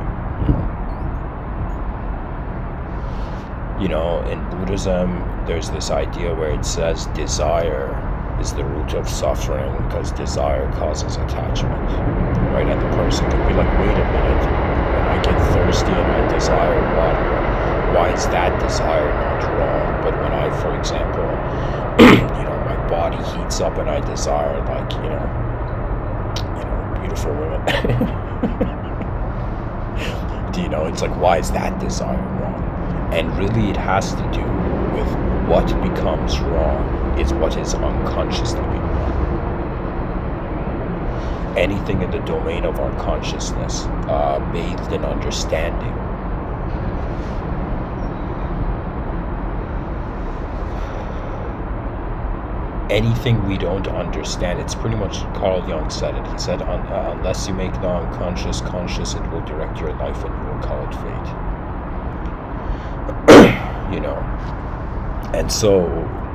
In Buddhism, there's this idea where it says desire is the root of suffering because desire causes attachment, right? And the person could be like, wait a minute, when I get thirsty and I desire water, why is that desire not wrong? But when I, for example, my body heats up and I desire, like, beautiful women. It's like, why is that desire wrong? And really it has to do with what becomes wrong is what is unconsciously being wrong. Anything in the domain of our consciousness, bathed in understanding, anything we don't understand, it's pretty much, Carl Jung said it. He said, unless you make the unconscious conscious, it will direct your life and you will call it fate. And so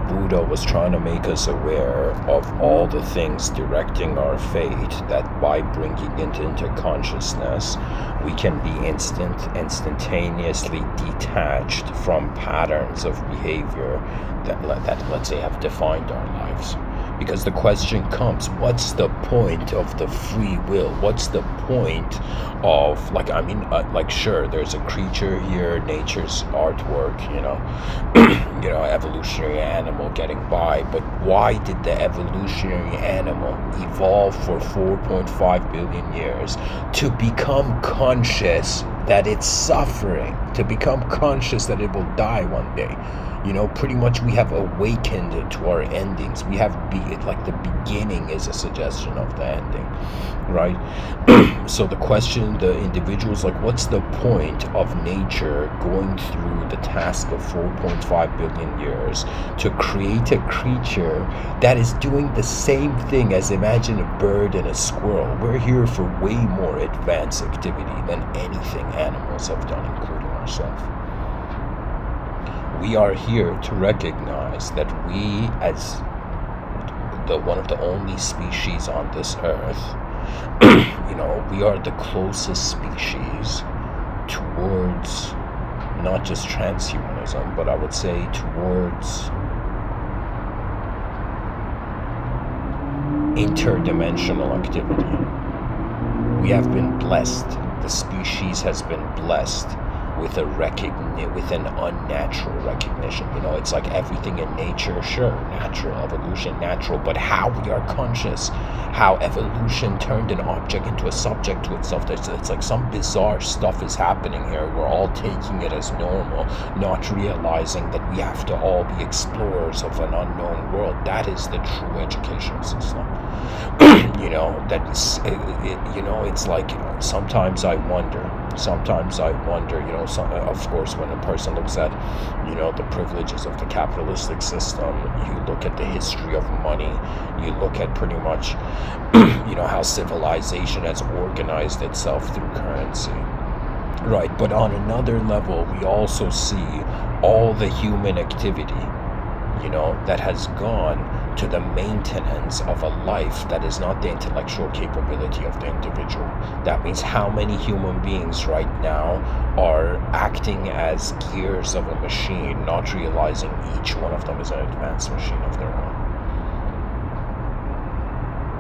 Buddha was trying to make us aware of all the things directing our fate, that by bringing it into consciousness, we can be instantaneously detached from patterns of behavior that let's say have defined our lives. Because the question comes, what's the point of the free will? What's the point of, sure, there's a creature here, nature's artwork, evolutionary animal getting by, but why did the evolutionary animal evolve for 4.5 billion years? To become conscious that it's suffering, to become conscious that it will die one day. Pretty much we have awakened to our endings. We have the beginning is a suggestion of the ending, right? So the question, the individual is what's the point of nature going through the task of 4.5 billion years to create a creature that is doing the same thing as, imagine, a bird and a squirrel? We're here for way more advanced activity than anything animals have done, including ourselves. We are here to recognize that we, as one of the only species on this earth, we are the closest species towards not just transhumanism, but I would say towards interdimensional activity. We have been blessed. The species has been blessed with an unnatural recognition. It's like everything in nature, sure, natural, evolution, natural, but how we are conscious, how evolution turned an object into a subject to itself. It's like some bizarre stuff is happening here. We're all taking it as normal, not realizing that we have to all be explorers of an unknown world. That is the true educational system. It's like sometimes I wonder, of course, when a person looks at, the privileges of the capitalistic system, you look at the history of money, you look at pretty much, how civilization has organized itself through currency. Right, but on another level, we also see all the human activity, that has gone to the maintenance of a life that is not the intellectual capability of the individual. That means how many human beings right now are acting as gears of a machine, not realizing each one of them is an advanced machine of their own.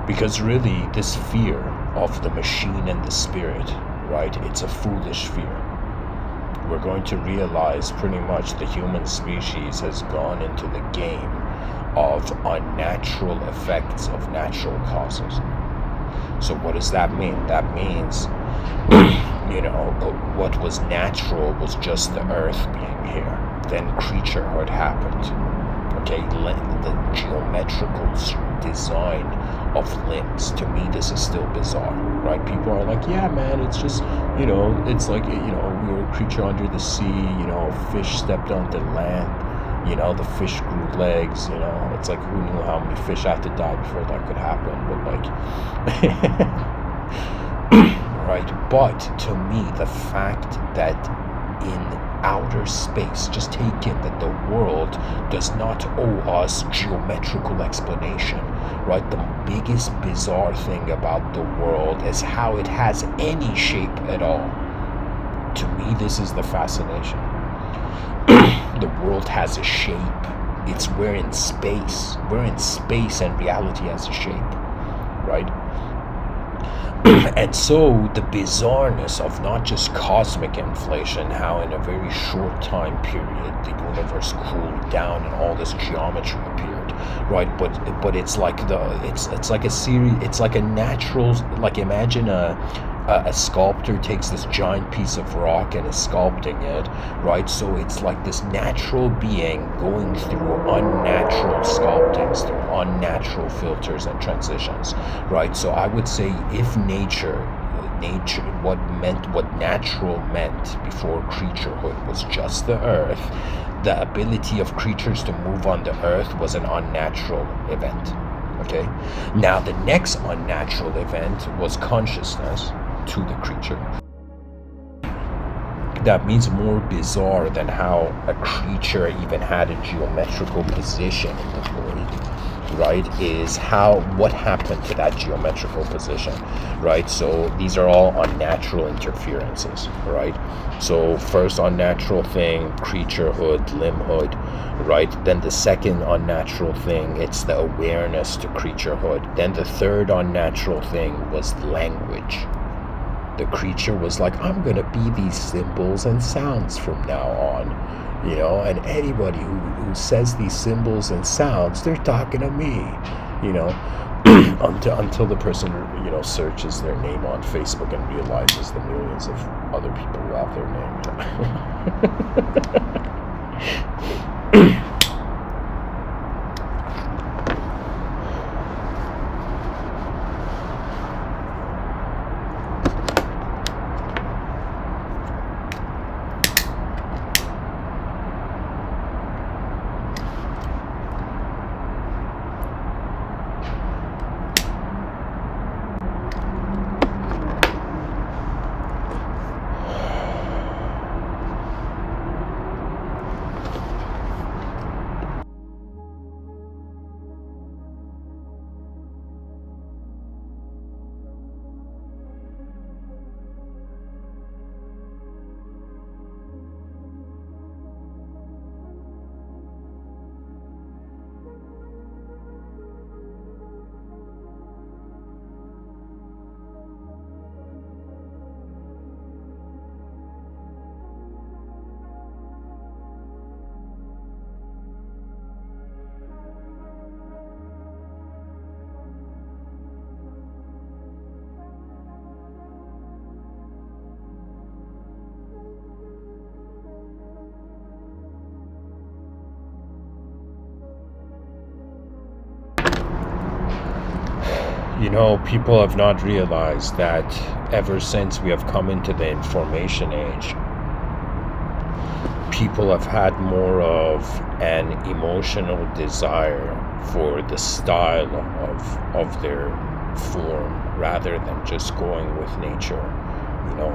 Because really, this fear of the machine and the spirit, right, it's a foolish fear. We're going to realize pretty much the human species has gone into the game of unnatural effects of natural causes. So what does that mean? That means, what was natural was just the earth being here. Then creaturehood happened. Okay, the geometrical design of limbs, to me this is still bizarre, right? People are like, yeah man, it's just, it's like, we were a creature under the sea, a fish stepped onto land, the fish grew legs, it's like, who knew how many fish had to die before that could happen? But right, but to me the fact that in outer space, just take it that the world does not owe us geometrical explanation, right? The biggest bizarre thing about the world is how it has any shape at all. To me, this is the fascination. The world has a shape. We're in space. We're in space and reality has a shape, right? And so the bizarreness of not just cosmic inflation, how in a very short time period the universe cooled down and all this geometry appeared, right? But it's like it's like a series, it's like a natural, like imagine a sculptor takes this giant piece of rock and is sculpting it, right? So it's like this natural being going through unnatural sculptings, through unnatural filters and transitions, right? So I would say if nature, what natural meant before creaturehood was just the earth, the ability of creatures to move on the earth was an unnatural event. Okay, now the next unnatural event was consciousness to the creature. that means more bizarre than how a creature even had a geometrical position in the void, right, is what happened to that geometrical position, right? So these are all unnatural interferences, right? So first unnatural thing, creaturehood, limbhood, right? Then the second unnatural thing, it's the awareness to creaturehood. Then the third unnatural thing was language. The creature was like, I'm gonna be these symbols and sounds from now on, and anybody who says these symbols and sounds, they're talking to me, until the person, searches their name on Facebook and realizes the millions of other people who have their name. People have not realized that ever since we have come into the information age, people have had more of an emotional desire for the style of their form rather than just going with nature,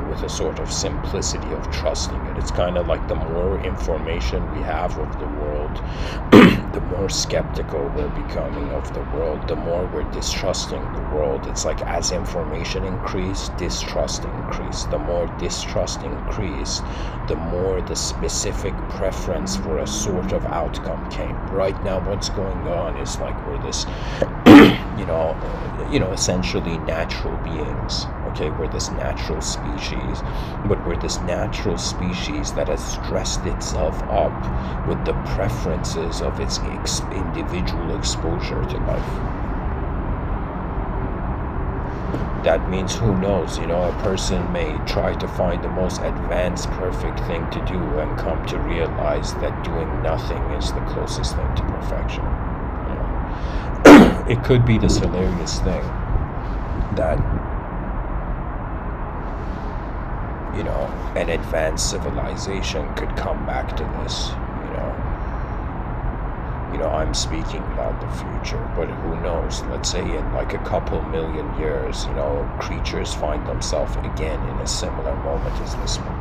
with a sort of simplicity of trusting it. It's kind of like the more information we have of the world, the more skeptical we're becoming of the world, the more we're distrusting the world. It's like as information increased, distrust increased. The more distrust increased, the more the specific preference for a sort of outcome came. Right now, what's going on is like we're this, essentially natural beings. Okay, we're this natural species, but we're this natural species that has dressed itself up with the preferences of its individual exposure to life. That means, who knows, a person may try to find the most advanced, perfect thing to do and come to realize that doing nothing is the closest thing to perfection. It could be this hilarious thing that an advanced civilization could come back to this, I'm speaking about the future, but who knows, let's say in like a couple million years, creatures find themselves again in a similar moment as this one.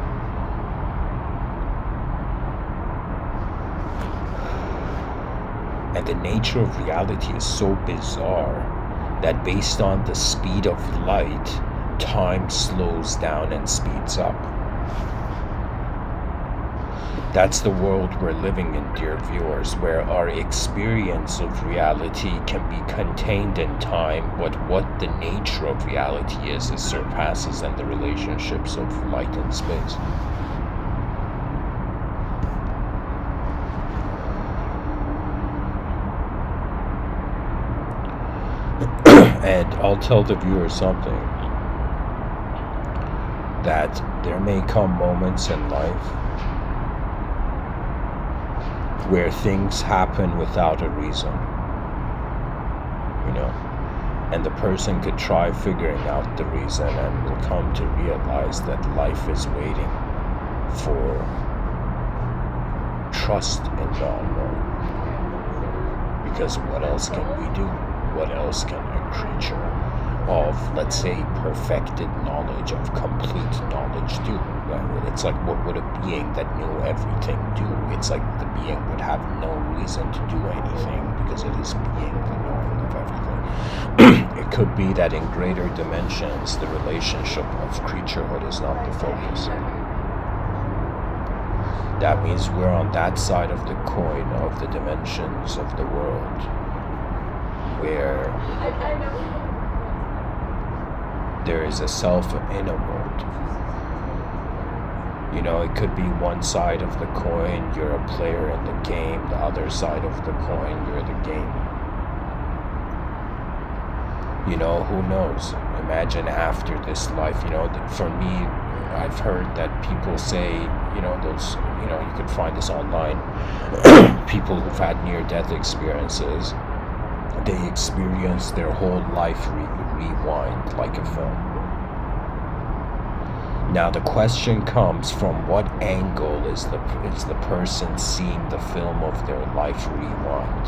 And the nature of reality is so bizarre that based on the speed of light, time slows down and speeds up. That's the world we're living in, dear viewers, where our experience of reality can be contained in time, but what the nature of reality is surpasses in the relationships of light and space. And I'll tell the viewer something, that there may come moments in life where things happen without a reason, and the person could try figuring out the reason and will come to realize that life is waiting for trust in the unknown. Because what else can we do? What else can a creature of, let's say, perfected knowledge, of complete knowledge do? It's like, what would a being that knew everything do? It's like the being would have no reason to do anything because it is being the knowing of everything. It could be that in greater dimensions, the relationship of creaturehood is not the focus. That means we're on that side of the coin of the dimensions of the world where there is a self in a world. You know, it could be one side of the coin, you're a player in the game, the other side of the coin, you're the game. You know, who knows? Imagine after this life, you know, for me, I've heard that people say, you know, those, you know, you could find this online, people who've had near-death experiences, they experience their whole life rewind like a film. Now the question comes, from what angle is the person seeing the film of their life rewind?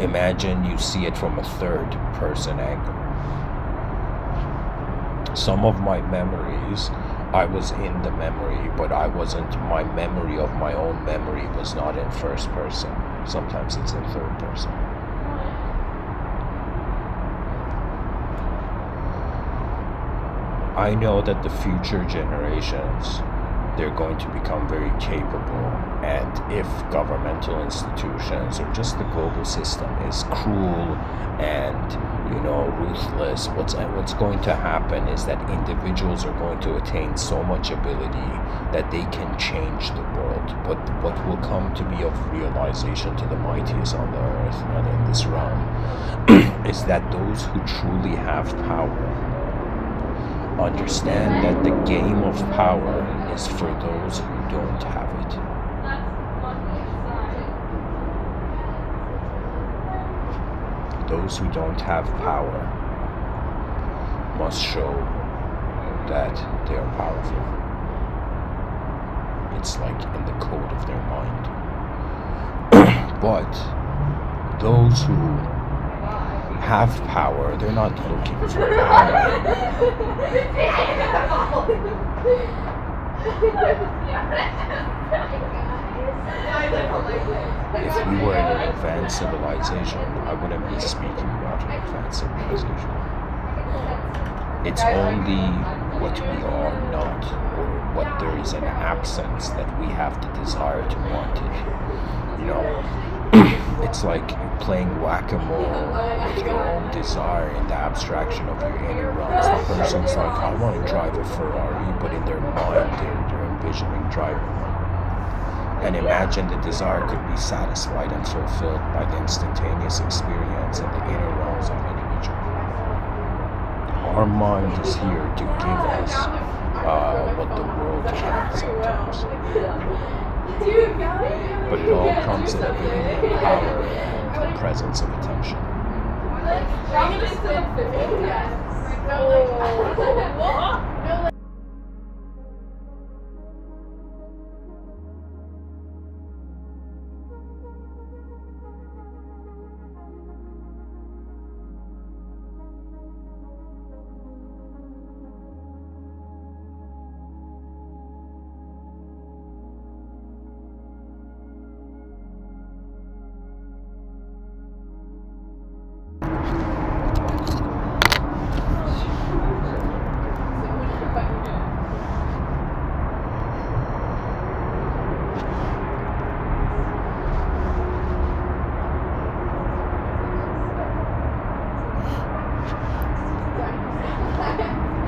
Imagine you see it from a third person angle. Some of my memories, I was in the memory, but I wasn't, my memory of my own memory was not in first person. Sometimes it's in third person. I know that the future generations, they're going to become very capable, and if governmental institutions or just the global system is cruel and, you know, ruthless, what's going to happen is that individuals are going to attain so much ability that they can change the world. But what will come to be of realization to the mightiest on the earth and in this realm is that those who truly have power understand that the game of power is for those who don't have it. Those who don't have power must show that they are powerful. It's like in the code of their mind. But those who have power, they're not looking for power. If we were in an advanced civilization, I wouldn't be speaking about an advanced civilization. It's only what we are not, or what there is an absence, that we have the desire to want it. You know, it's like playing whack-a-mole with your own desire in the abstraction of your inner realms. The person's like, I want to drive a Ferrari, but in their mind they're envisioning driving one. And imagine the desire could be satisfied and fulfilled by the instantaneous experience in the inner realms of an individual. Our mind is here to give us what the world can sometimes. But it all comes in ability and power and presence of attention.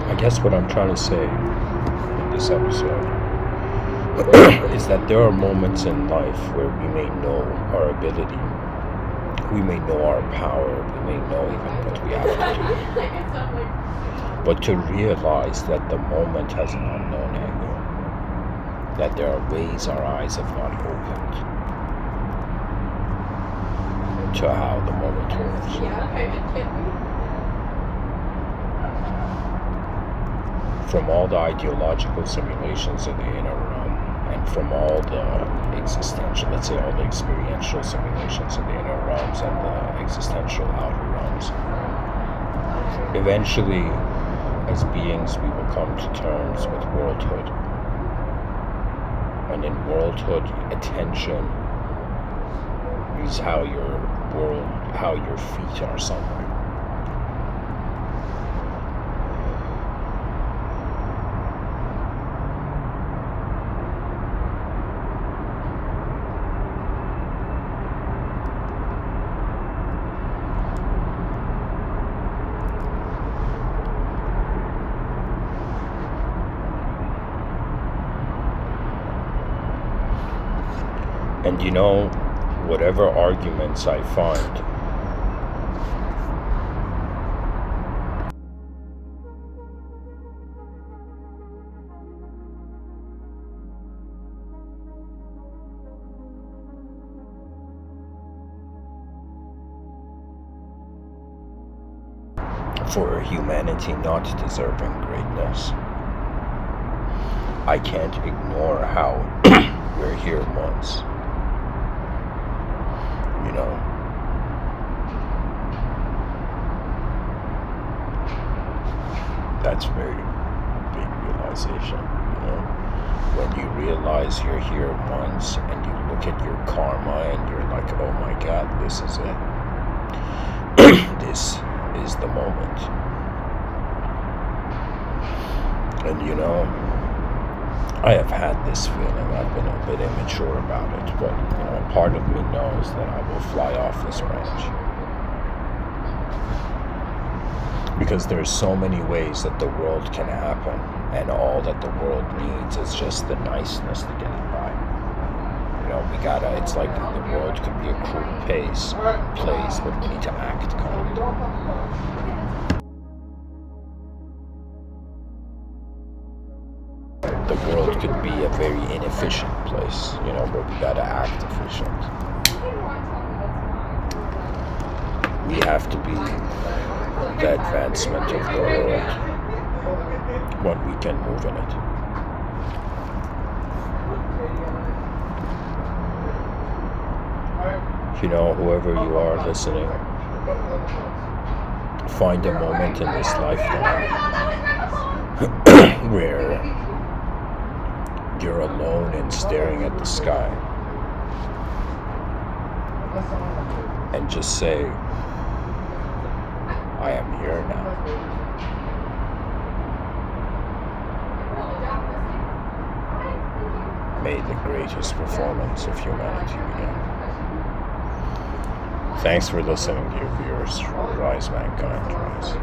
I guess what I'm trying to say in this episode is that there are moments in life where we may know our ability, we may know our power, we may know even what we have to do. But to realize that the moment has an unknown angle, that there are ways our eyes have not opened to how the moment works. From all the ideological simulations in the inner realm, and from all the existential, let's say all the experiential simulations in the inner realms and the existential outer realms, eventually As beings, we will come to terms with worldhood. And in worldhood, attention is how your feet are somewhere. And you know, whatever arguments I find, for humanity not deserving greatness, I can't ignore how we're here once. You know, that's a very big realization. You know, when you realize you're here once and you look at your karma and you're like, oh my God, this is it. This is the moment. And you know, I have had this feeling. I've been a bit immature about it, but you know, part of me knows that I will fly off this branch. Because there's so many ways that the world can happen, and all that the world needs is just the niceness to get it by. You know, it's like the world could be a cruel place, but we need to act kind. The world could be a very inefficient place, you know, where we gotta act efficient. We have to be the advancement of the world when we can move in it. You know, whoever you are listening, find a moment in this lifetime where you're alone and staring at the sky, and just say, I am here now. May the greatest performance of humanity begin. Thanks for listening, dear viewers. Rise, mankind, rise.